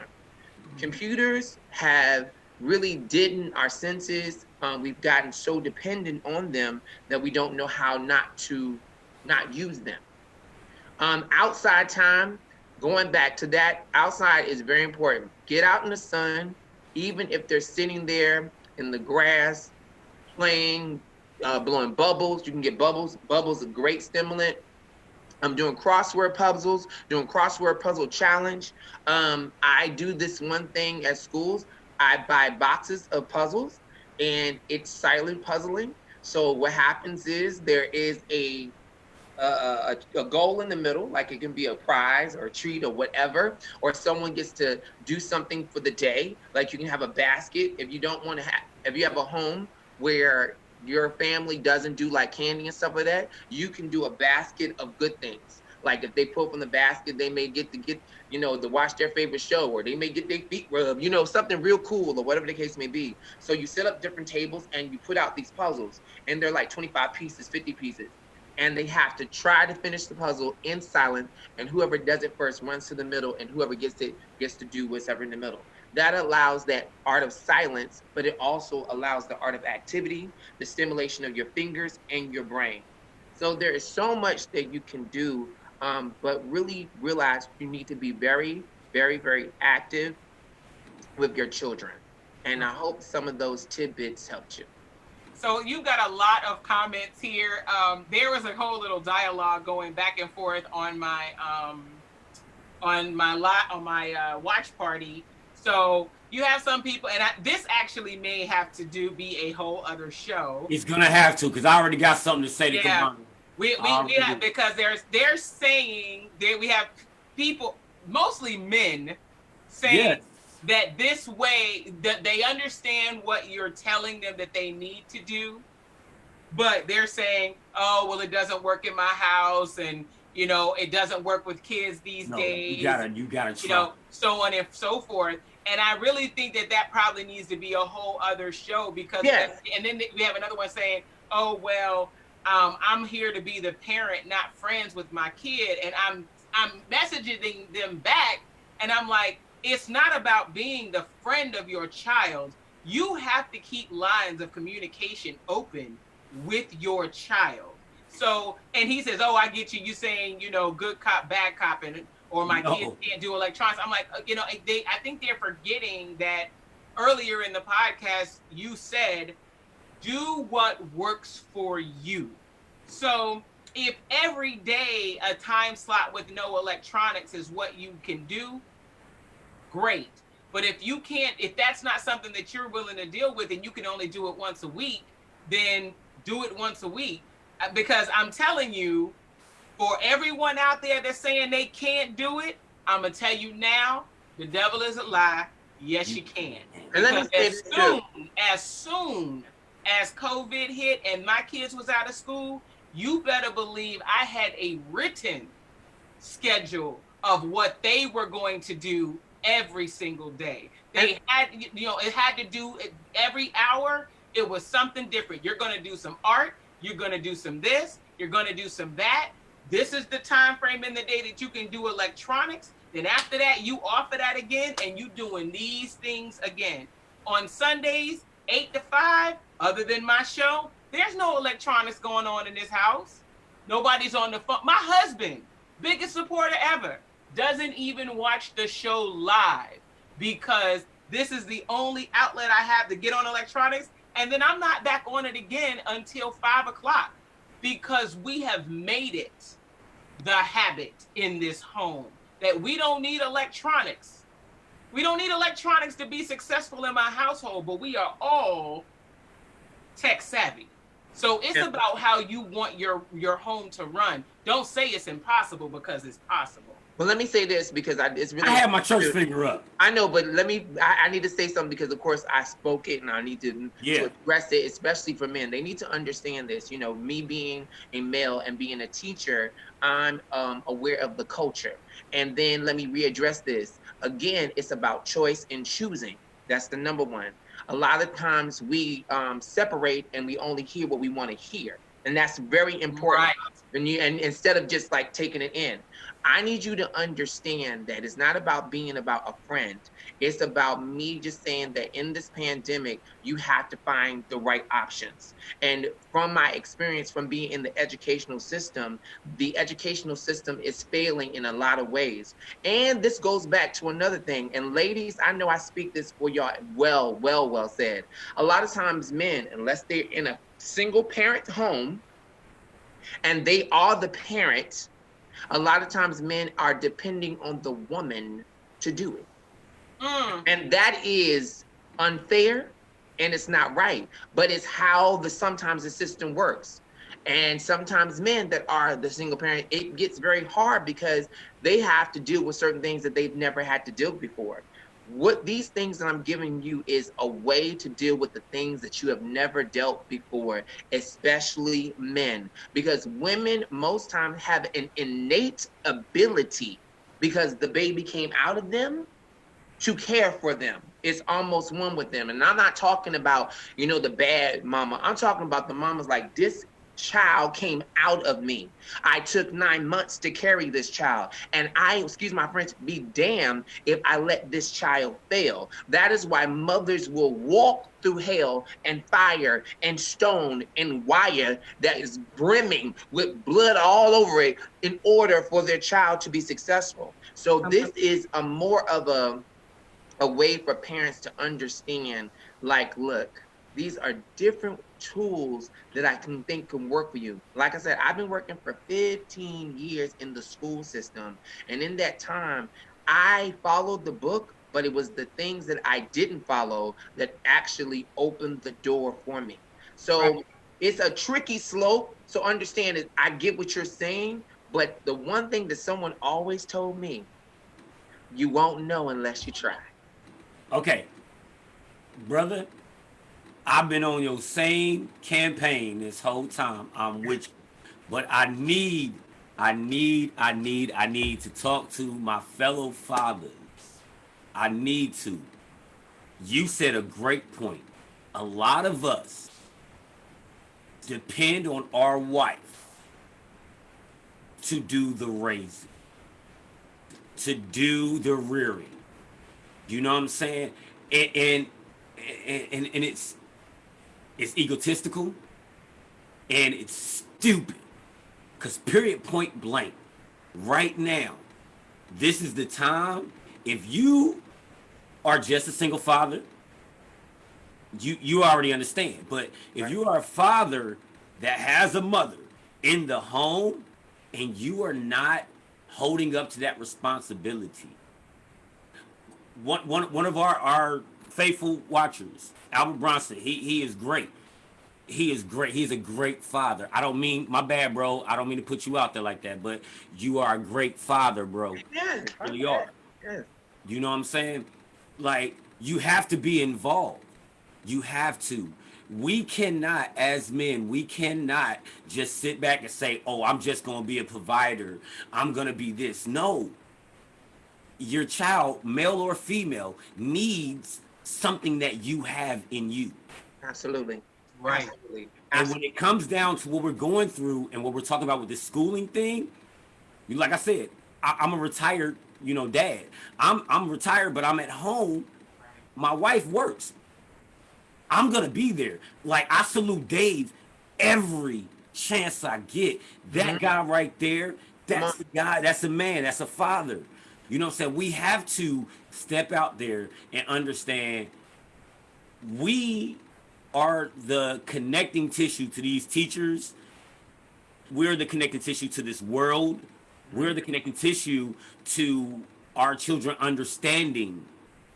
Computers have really deadened our senses. We've gotten so dependent on them that we don't know how not to not use them. Outside time, going back to that, outside is very important. Get out in the sun, even if they're sitting there in the grass, playing, blowing bubbles. You can get bubbles. Bubbles are a great stimulant. I'm doing crossword puzzles, doing crossword puzzle challenge. I do this one thing at schools. I buy boxes of puzzles, and it's silent puzzling. So what happens is there is a goal in the middle, like it can be a prize or a treat or whatever, or someone gets to do something for the day. Like you can have a basket if you don't want to have, if you have a home where your family doesn't do like candy and stuff like that, you can do a basket of good things. Like if they pull from the basket, they may get, to watch their favorite show, or they may get their feet rubbed, something real cool, or whatever the case may be. So you set up different tables and you put out these puzzles, and they're like 25 pieces, 50 pieces. And they have to try to finish the puzzle in silence, and whoever does it first runs to the middle, and whoever gets it gets to do whatever in the middle. That allows that art of silence, but it also allows the art of activity, the stimulation of your fingers and your brain. So there is so much that you can do, but really realize you need to be very, very, very active with your children. And I hope some of those tidbits helped you. So you've got a lot of comments here. There was a whole little dialogue going back and forth on my watch party. So you have some people, and this actually may have to be a whole other show. It's gonna have to, because I already got something to say to yeah. We have, because they're saying that we have people, mostly men, saying that this way, that they understand what you're telling them that they need to do, but they're saying, oh, well, it doesn't work in my house, and it doesn't work with kids these days. You gotta try. So on and so forth. And I really think that probably needs to be a whole other show, because and then we have another one saying, oh, well, I'm here to be the parent, not friends with my kid. And I'm messaging them back, and I'm like, it's not about being the friend of your child. You have to keep lines of communication open with your child. So, and he says, oh, I get you. You saying, good cop, bad cop, or my kids can't do electronics. I'm like, I think they're forgetting that earlier in the podcast, you said, do what works for you. So if every day a time slot with no electronics is what you can do, great. But if that's not something that you're willing to deal with, and you can only do it once a week, then do it once a week. Because I'm telling you, for everyone out there that's saying they can't do it, I'm going to tell you now, the devil is a lie. Yes, you can. And let me say as soon as COVID hit and my kids was out of school, you better believe I had a written schedule of what they were going to do every single day. They had, it had to do every hour. It was something different. You're going to do some art. You're going to do some this. You're going to do some that. This is the time frame in the day that you can do electronics. Then after that, you offer that again, and you doing these things again. On Sundays, 8 to 5, other than my show, there's no electronics going on in this house. Nobody's on the phone. My husband, biggest supporter ever, doesn't even watch the show live, because this is the only outlet I have to get on electronics. And then I'm not back on it again until 5 o'clock, because we have made it the habit in this home that we don't need electronics. We don't need electronics to be successful in my household, but we are all tech savvy. So it's about how you want your home to run. Don't say it's impossible, because it's possible. Well, let me say this, because it's really. I have my church finger up. I know, but I need to say something, because of course I spoke it, and I need to address it, especially for men. They need to understand this. Me being a male and being a teacher, I'm aware of the culture. And then let me readdress this. Again, it's about choice and choosing. That's the number one. A lot of times we separate and we only hear what we want to hear. And that's very important. Right. And instead of just like taking it in, I need you to understand that it's not about being about a friend. It's about me just saying that in this pandemic, you have to find the right options. And from my experience from being in the educational system is failing in a lot of ways. And this goes back to another thing. And ladies, I know I speak this for y'all well said. A lot of times men, unless they're in a single parent home and they are the parent, a lot of times men are depending on the woman to do it. And that is unfair and it's not right, but it's how sometimes the system works. And sometimes men that are the single parent, it gets very hard because they have to deal with certain things that they've never had to deal with before. What these things that I'm giving you is a way to deal with the things that you have never dealt before, especially men, because women most times have an innate ability because the baby came out of them to care for them. It's almost one with them. And I'm not talking about, the bad mama. I'm talking about the mamas like this child came out of me. I took 9 months to carry this child. And excuse my French, be damned if I let this child fail. That is why mothers will walk through hell and fire and stone and wire that is brimming with blood all over it in order for their child to be successful. So this is a more of a way for parents to understand, like, look, these are different tools that I think can work for you. Like I said, I've been working for 15 years in the school system. And in that time, I followed the book, but it was the things that I didn't follow that actually opened the door for me. So it's a tricky slope. So understand it. I get what you're saying, but the one thing that someone always told me, you won't know unless you try. Okay, brother, I've been on your same campaign this whole time. I'm with you. But I need to talk to my fellow fathers. I need to. You said a great point. A lot of us depend on our wife to do the raising, to do the rearing. You know what I'm saying? And it's egotistical and it's stupid. Because period, point blank, right now, this is the time. If you are just a single father, you already understand. But if you are a father that has a mother in the home and you are not holding up to that responsibility, one of our faithful watchers, Albert Bronson, he is great. He is great. He's a great father. I don't mean, my bad, bro. I don't mean to put you out there like that, but you are a great father, bro. Yes, You really are. Yes. You know what I'm saying? Like, you have to be involved. You have to. We cannot, as men, we cannot just sit back and say, oh, I'm just going to be a provider. I'm going to be this. No. Your child, male or female, needs something that you have in you. Absolutely. Right. Absolutely. And when it comes down to what we're going through and what we're talking about with this schooling thing, like I said, I'm a retired, dad. I'm retired, but I'm at home. My wife works. I'm gonna be there. Like, I salute Dave every chance I get. That guy right there, that's a guy, that's a man, that's a father. You know what I'm saying? We have to step out there and understand we are the connecting tissue to these teachers. We're the connecting tissue to this world. We're the connecting tissue to our children understanding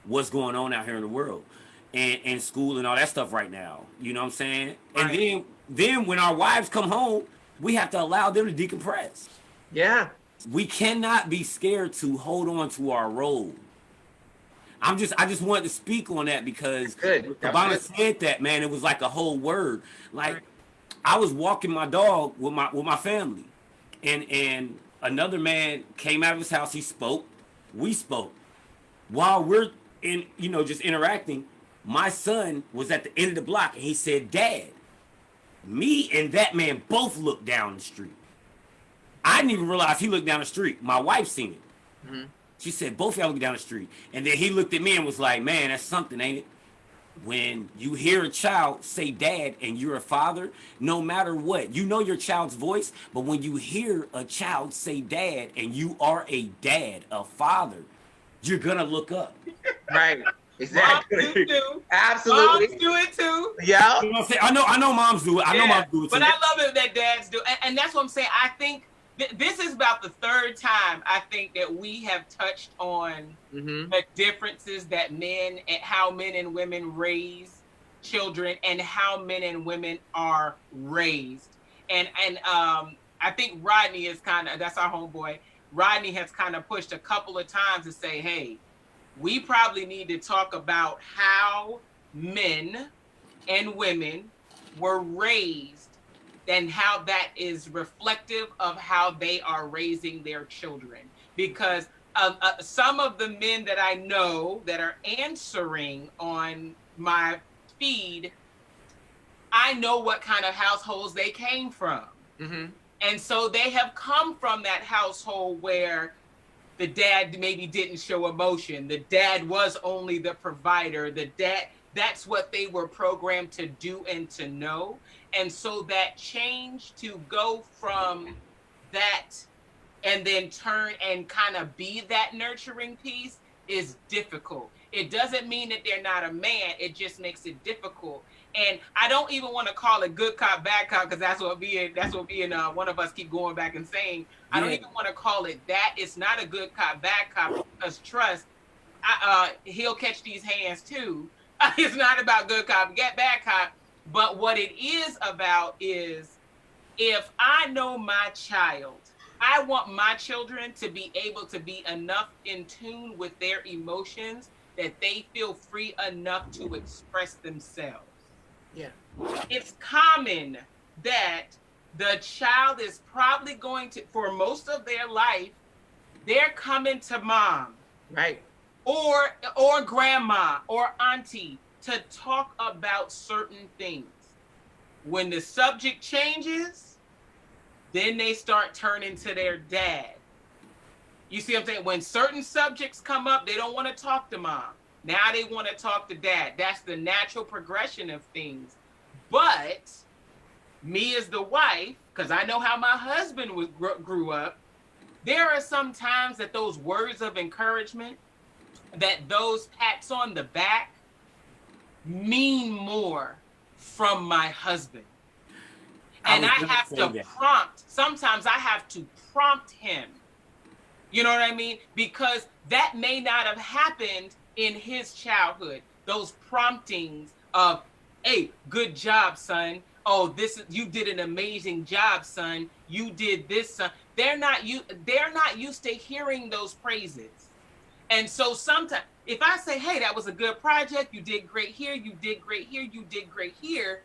what's going on out here in the world and school and all that stuff right now. You know what I'm saying? Right. And then when our wives come home, we have to allow them to decompress. Yeah. We cannot be scared to hold on to our role. I just wanted to speak on that because Cabana said that, man. It was like a whole word. Like, I was walking my dog with my family, and another man came out of his house. He spoke. We spoke. While we're in, you know, just interacting, my son was at the end of the block and he said, Dad. Me and that man both looked down the street. I didn't even realize he looked down the street. My wife seen it. Mhm. She said, both y'all looked down the street. And then he looked at me and was like, man, that's something, ain't it? When you hear a child say dad and you're a father, no matter what, you know your child's voice, but when you hear a child say dad and you are a dad, a father, you're gonna look up. Right. Moms Exactly. do too. Absolutely. Moms do it too. Yeah. You know what I'm saying? I know moms do it. I know moms do it too. But I love it that dads do. And that's what I'm saying. I think this is about the third time I think that we have touched on the differences that men and how men and women raise children and how men and women are raised. And I think Rodney is that's our homeboy. Rodney has kind of pushed a couple of times to say, hey, we probably need to talk about how men and women were raised and how that is reflective of how they are raising their children. Because some of the men that I know that are answering on my feed, I know what kind of households they came from. Mm-hmm. And so they have come from that household where the dad maybe didn't show emotion. The dad was only the provider. The dad, that's what they were programmed to do and to know. And so that change to go from that and then turn and kind of be that nurturing piece is difficult. It doesn't mean that they're not a man. It just makes it difficult. And I don't even want to call it good cop, bad cop, because that's what me and one of us keep going back and saying. I don't even want to call it that. It's not a good cop, bad cop, because trust, he'll catch these hands too. It's not about good cop, bad cop. But what it is about is if I know my child, I want my children to be able to be enough in tune with their emotions that they feel free enough to express themselves. Yeah. It's common that the child is probably going to, for most of their life, they're coming to mom. Right. Or grandma or auntie to talk about certain things. When the subject changes, then they start turning to their dad. You see what I'm saying? When certain subjects come up, they don't want to talk to mom. Now they want to talk to dad. That's the natural progression of things. But me as the wife, because I know how my husband grew up, there are some times that those words of encouragement, that those pats on the back mean more from my husband. And I have to prompt. Sometimes I have to prompt him. You know what I mean? Because that may not have happened in his childhood. Those promptings of, hey, good job, son. Oh, you did an amazing job, son. You did this, son. They're not used to hearing those praises. And so sometimes if I say, hey, that was a good project, you did great here, you did great here, you did great here,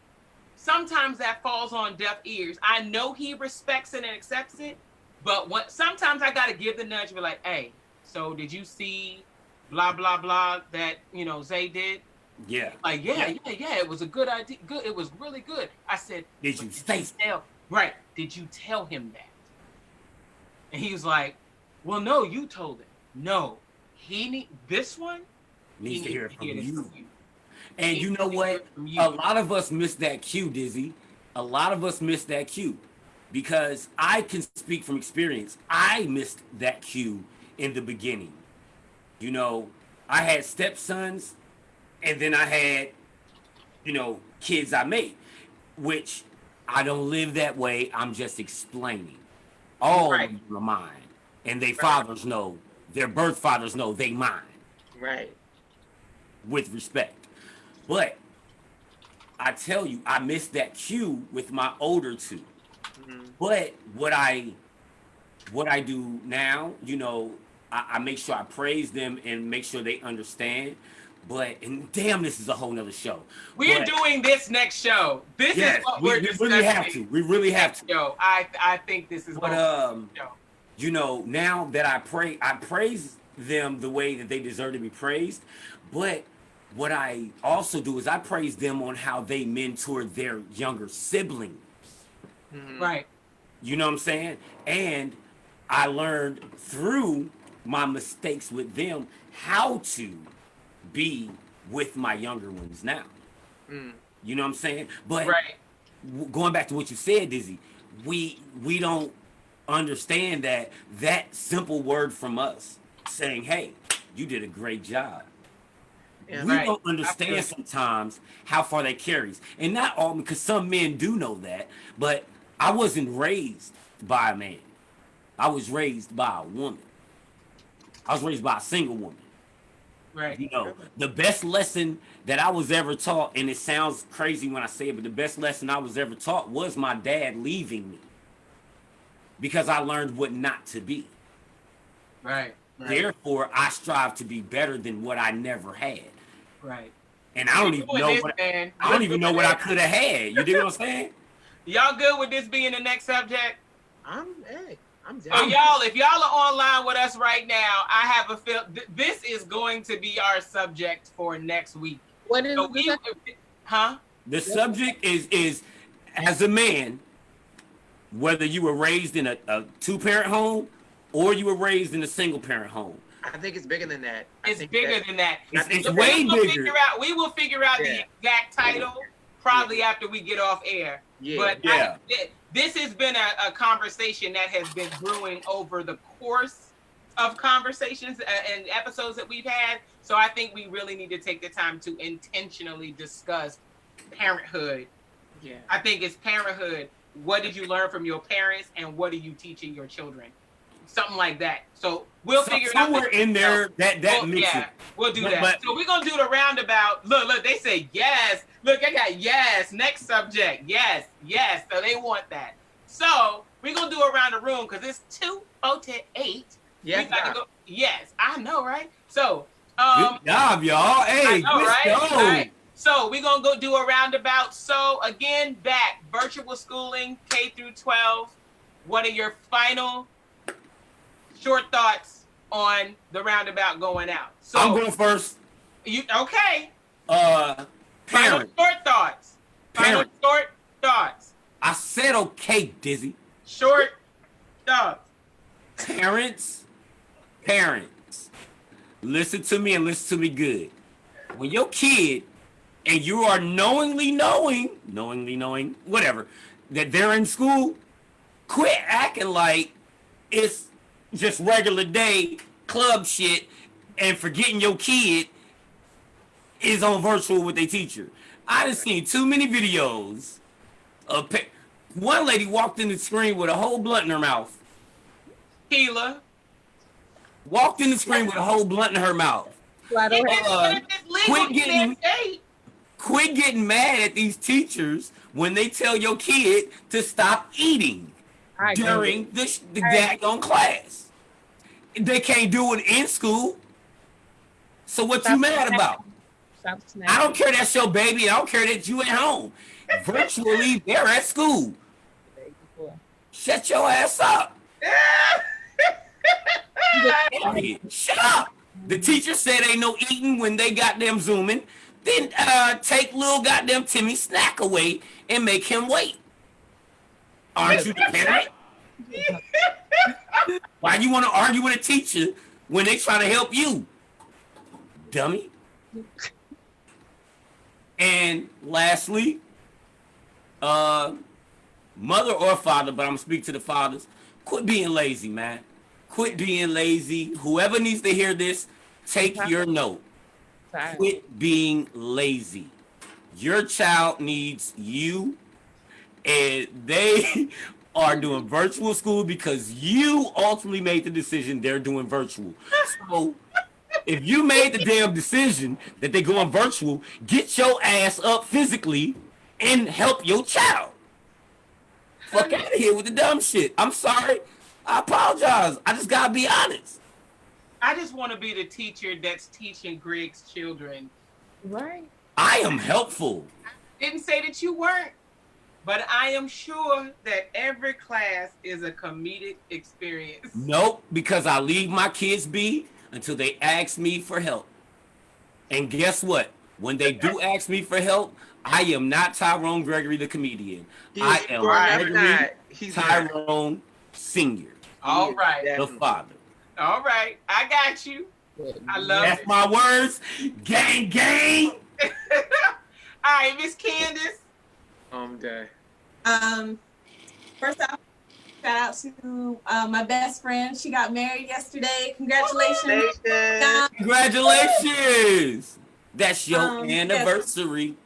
sometimes that falls on deaf ears. I know he respects it and accepts it, but sometimes I got to give the nudge and be like, hey, so did you see blah, blah, blah that, Zay did? Yeah. Like, yeah, it was a good idea. Good. It was really good. I said, did you say so? Right. Did you tell him that? And he was like, well, no, you told him. No, this one needs to hear it from you. And you know what? A lot of us miss that cue, Dizzy. A lot of us miss that cue because I can speak from experience. I missed that cue in the beginning. I had stepsons and then I had, kids I made, which I don't live that way. I'm just explaining. All of them are mine. And their fathers know, their birth fathers know they mine. Right. With respect. But I tell you, I missed that cue with my older two. Mm-hmm. But what I do now, I make sure I praise them and make sure they understand. And damn, this is a whole nother show. We're doing this next show. This is what we're discussing. We really have to. We really have to. I think this is now that I praise, them the way that they deserve to be praised. But what I also do is I praise them on how they mentor their younger sibling. Right. You know what I'm saying? And I learned through my mistakes with them how to be with my younger ones now. You know what I'm saying? But Right. Going back to what you said, Dizzy, we don't understand that simple word from us saying, "Hey, you did a great job." Yeah. We Right. don't understand sometimes how far that carries, and not all, because some men do know that. But I wasn't raised by a man. I was raised by a woman. I was raised by a single woman. Right. You know, the best lesson that I was ever taught, and it sounds crazy when I say it, but the best lesson I was ever taught was my dad leaving me, because I learned what not to be. Right. Right. Therefore, I strive to be better than what I never had. Right. And I don't You're even doing know this, what man. I don't You're even know doing what I that. could have had. You dig what I'm saying? Y'all good with this being the next subject? I'm So down. y'all, if y'all are online with us right now, I have a feel this is going to be our subject for next week. What is So the huh? The subject is as a man, whether you were raised in a two-parent home or you were raised in a single-parent home. I think it's bigger than that. I It's think bigger than that. It's So way we will bigger. we will figure out the exact title probably after we get off air. Yeah. But Yeah. this has been a conversation that has been brewing over the course of conversations and episodes that we've had. So I think we really need to take the time to intentionally discuss parenthood. Yeah. I think it's parenthood. What did you learn from your parents, and what are you teaching your children? Something like that. So we'll figure it out. Somewhere in there that mix Yeah, it. we'll do that. But- So we're gonna do the roundabout. Look, they say yes. Look, I got yes. Next subject, yes. So they want that. So we're gonna do around the room because it's 2:08. Yes, We got to go. Yes, I know, right? So Good job, y'all. Hey, I know, let's right? go. All right. So we're gonna go do a roundabout. So again, back virtual schooling, K-12. What are your final short thoughts on the roundabout going out? So I'm going first. you okay? Parent. Final short thoughts. Final Parent. short thoughts. I said okay, Dizzy. Short thoughts. Parents, listen to me and listen to me good. When your kid, and you are knowingly knowing, whatever, that they're in school, quit acting like it's just regular day club shit and forgetting your kid is on virtual with their teacher. I done seen too many videos of one lady walked in the screen with a whole blunt in her mouth. Kela. Walked in the screen with a whole blunt in her mouth. Quit getting mad at these teachers when they tell your kid to stop eating during the daggone class. They can't do it in school. So what you mad about? I don't care that's your baby. I don't care that you at home. Virtually, they're at school. Shut your ass up. Shut up. The teacher said ain't no eating when they goddamn zooming. Then take little goddamn Timmy snack away and make him wait. Aren't you the parent? Why you want to argue with a teacher when they trying to help you? Dummy. And lastly, mother or father, but I'm gonna speak to the fathers, quit being lazy, man. Quit being lazy. Whoever needs to hear this, take your note. Quit being lazy. Your child needs you, and they are doing virtual school because you ultimately made the decision they're doing virtual. So if you made the damn decision that they're going virtual, get your ass up physically and help your child. Fuck out of here with the dumb shit. I'm sorry. I apologize. I just gotta be honest. I just want to be the teacher that's teaching Greg's children. Right. I am helpful. Didn't say that you weren't, but I am sure that every class is a comedic experience. Nope, because I leave my kids be until they ask me for help. And guess what? When they do ask me for help, I am not Tyrone Greggory the comedian. I He's am sure enough Gregory not. He's not. Tyrone Senior, All right. the Definitely. father. All right. I got you. I love That's it. my words. Gang, gang. All right, Miss Candice. I'm done. First off, shout out to my best friend. She got married yesterday. Congratulations. Station. Congratulations. That's your Yes. anniversary.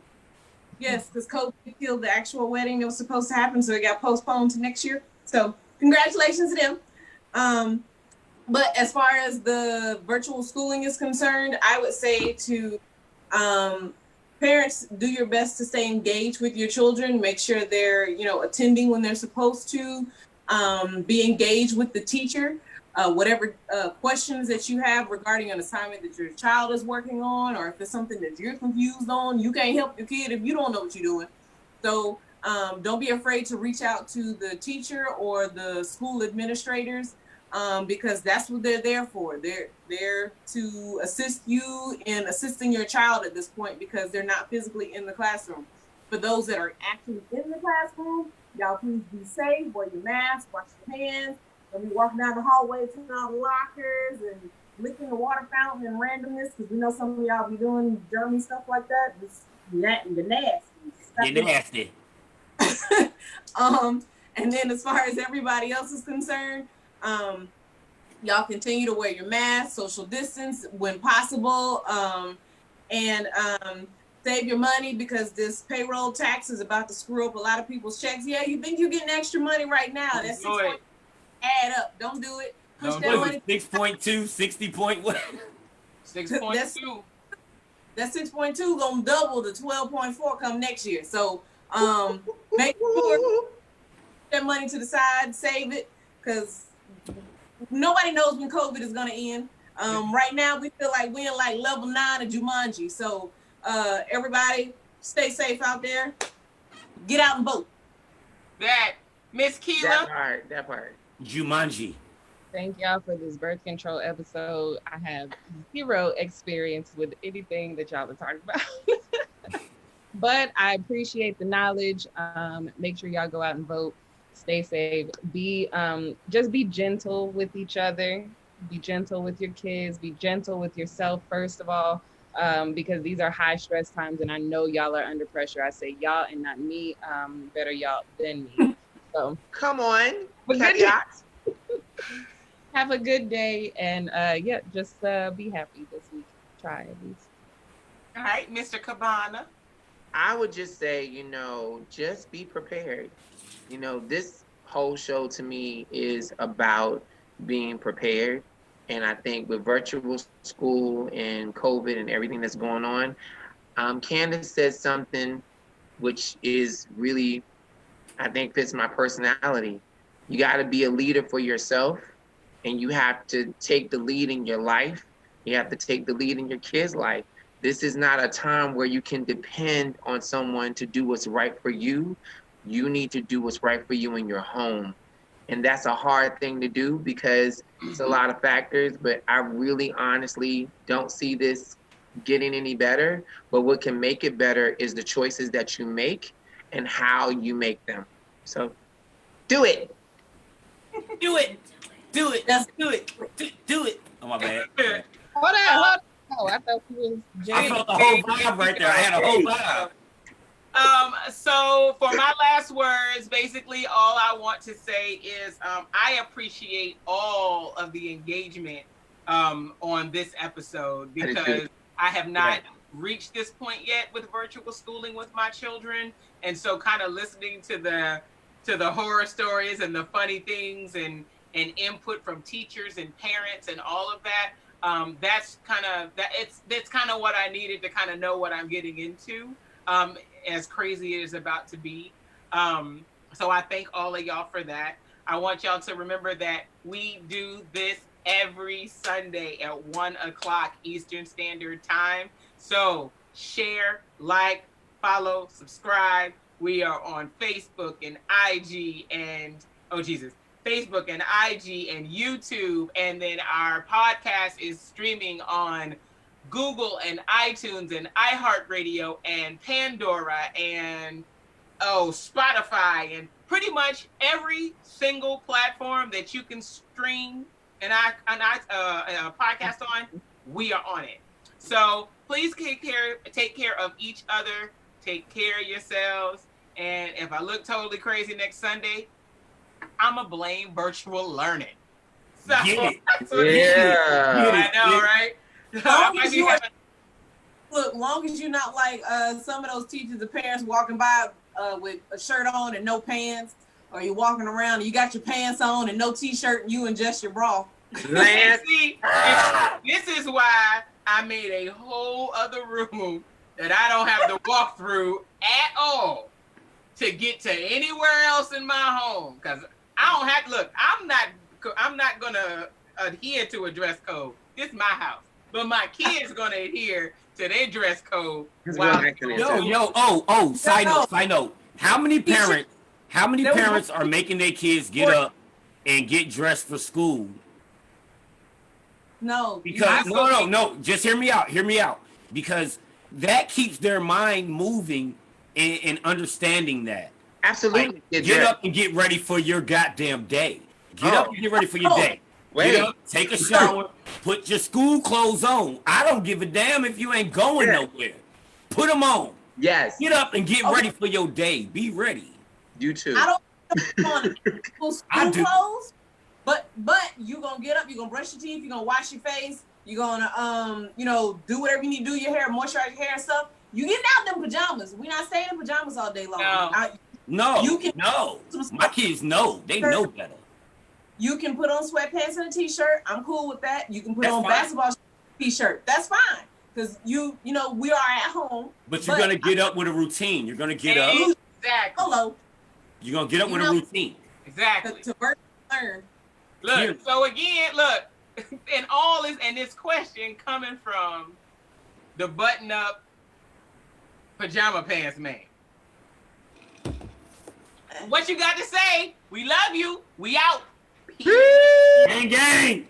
Yes, because COVID killed the actual wedding that was supposed to happen, so it got postponed to next year. So congratulations to them. But as far as the virtual schooling is concerned, I would say to parents, do your best to stay engaged with your children. Make sure they're, attending when they're supposed to. Be engaged with the teacher. Whatever questions that you have regarding an assignment that your child is working on, or if it's something that you're confused on, you can't help your kid if you don't know what you're doing. So don't be afraid to reach out to the teacher or the school administrators, because that's what they're there for. They're there to assist you in assisting your child at this point, because they're not physically in the classroom. For those that are actually in the classroom, y'all please be safe, wear your mask, wash your hands. Don't be walking down the hallway to all the lockers and licking the water fountain and randomness, because we know some of y'all be doing germy stuff like that. You're nasty. You're nasty. And then as far as everybody else is concerned, y'all continue to wear your mask, social distance when possible, and save your money, because this payroll tax is about to screw up a lot of people's checks. Yeah, you think you're getting extra money right now. That's 6 point add up. Don't do it. Push that money. 6.2, 60 point what? 6.2. That 6.2 gonna double to 12.4 come next year. So make sure that money to the side, save it, because nobody knows when COVID is gonna end. Right now we feel like we're in like level 9 of Jumanji. So everybody stay safe out there. Get out and vote. That Miss Kela. That part. Jumanji. Thank y'all for this birth control episode. I have zero experience with anything that y'all are talking about. But I appreciate the knowledge. Make sure y'all go out and vote. Stay safe. Just be gentle with each other. Be gentle with your kids. Be gentle with yourself, first of all, because these are high stress times, and I know y'all are under pressure. I say y'all and not me. Better y'all than me. So come on. Have a good day, and just be happy this week. Try at least. All right, Mr. Cabana. I would just say, just be prepared. This whole show to me is about being prepared. And I think with virtual school and COVID and everything that's going on, Candice said something which is really, I think, fits my personality. You got to be a leader for yourself, and you have to take the lead in your life. You have to take the lead in your kids' life. This is not a time where you can depend on someone to do what's right for you. You need to do what's right for you in your home. And that's a hard thing to do because it's a lot of factors, but I really honestly don't see this getting any better. But what can make it better is the choices that you make and how you make them. So do it. Do it. Do it. Do it. Do it. Oh, my bad. Hold on. Oh, I thought you was I felt the whole vibe right there. I had a whole vibe. So for my last words, basically all I want to say is I appreciate all of the engagement on this episode, because I have not reached this point yet with virtual schooling with my children. And so kind of listening to the horror stories and the funny things and input from teachers and parents and all of that, that's kind of what I needed to kind of know what I'm getting into. As crazy as it's about to be. So I thank all of y'all for that. I want y'all to remember that we do this every Sunday at 1:00 Eastern Standard Time. So share, like, follow, subscribe. We are on Facebook and IG and, Facebook and IG and YouTube. And then our podcast is streaming on Google and iTunes and iHeartRadio and Pandora and Spotify and pretty much every single platform that you can stream and podcast on, we are on it. So please take care of each other, take care of yourselves. And if I look totally crazy next Sunday, I'ma blame virtual learning. So Get it. Yeah. I know, right? Long as you're not like some of those teachers and parents walking by with a shirt on and no pants, or you're walking around and you got your pants on and no t-shirt and you and just your bra. See, this is why I made a whole other room that I don't have to walk through at all to get to anywhere else in my home. Because I don't have to look. I'm not gonna adhere to a dress code. This is my house, but my kids gonna adhere to their dress code. Side note. How many parents are making their kids get up and get dressed for school? No. Because no. Just hear me out. Because that keeps their mind moving and understanding that. Absolutely. Like, get up and get ready for your goddamn day. Get up and get ready for your day. Get up, take a shower, put your school clothes on. I don't give a damn if you ain't going nowhere. Put them on. Yes. Get up and get ready for your day. Be ready. You too. I don't want school clothes, but you gonna get up, you gonna brush your teeth, you gonna wash your face, you gonna do whatever you need to do your hair, moisturize your hair and stuff. You getting out them pajamas. We not staying in pajamas all day long. No. My kids know. They know better. You can put on sweatpants and a t-shirt. I'm cool with that. You can put on basketball t-shirt. That's fine. Because we are at home. But you're gonna get up with a routine. You're gonna get up. Exactly. Hello. You're gonna get up with a routine. Exactly. To work, learn. Look. So again, and this question coming from the button-up pajama pants man. What you got to say? We love you. We out. Gang, gang.